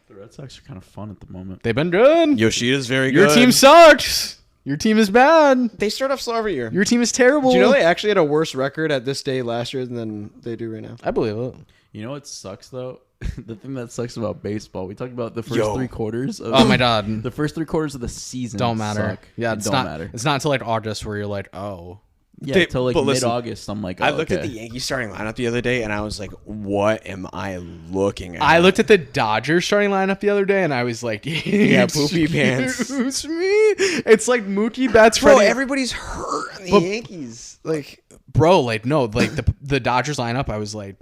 The Red Sox are kind of fun at the moment. They've been good. Yoshida's very Your good. team sucks. Your team is bad. They start off slow every year. Your team is terrible. Do you know they actually had a worse record at this day last year than they do right now? I believe it. You know what sucks though? The thing that sucks about baseball. We talked about the first Yo. 3 quarters. Of, Oh my god. The first 3 quarters of the season Don't matter. Suck. Yeah, It it's don't not matter. It's not until like August where you're like, oh. Yeah, They- till like but listen, mid-August. I'm like, oh, I looked at okay. the Yankees starting lineup the other day, and I was like, "What am I looking at?" I looked at the Dodgers starting lineup the other day and I was like, Yeah, poopy pants. Excuse me. It's like Mookie Betts, Bro, Freddie. everybody's hurt in the But- Yankees. Like, Bro, like no, like the Dodgers lineup. I was like,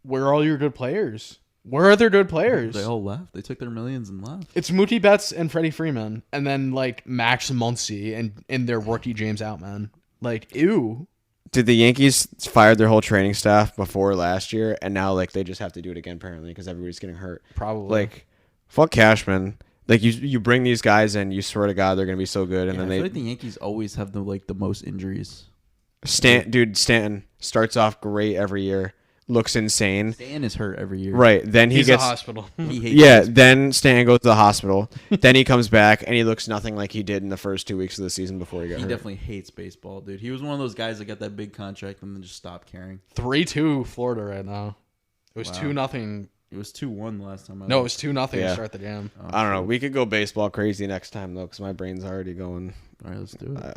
where are all your good players? Where are their good players? They all left. They took their millions and left. It's Mookie Betts and Freddie Freeman, and then like Max Muncy and their rookie James Outman. Like, ew. did the Yankees fired their whole training staff before last year, and now like they just have to do it again apparently because everybody's getting hurt? Probably. Like, fuck Cashman. Like you bring these guys in, you swear to God they're gonna be so good, and Yeah, I then feel they like the Yankees always have the most injuries. Stanton starts off great every year, looks insane. Stan is hurt every year. Right, then he he's gets a hospital. He hates yeah. baseball. Then Stanton goes to the hospital. Then he comes back and he looks nothing like he did in the first 2 weeks of the season before he got He hurt. definitely hates baseball, dude. He was one of those guys that got that big contract and then just stopped caring. 3-2 Florida right now. It was Wow. 2-0 It was 2-1 the last time. No, it was 2-0 to Yeah. start the game. Oh, I don't know. shit. We could go baseball crazy next time though, because my brain's already going. All right, let's do it. Like,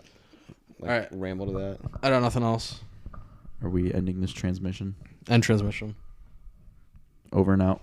All right. ramble to that. I got nothing else. Are we ending this transmission? End transmission. Over and out.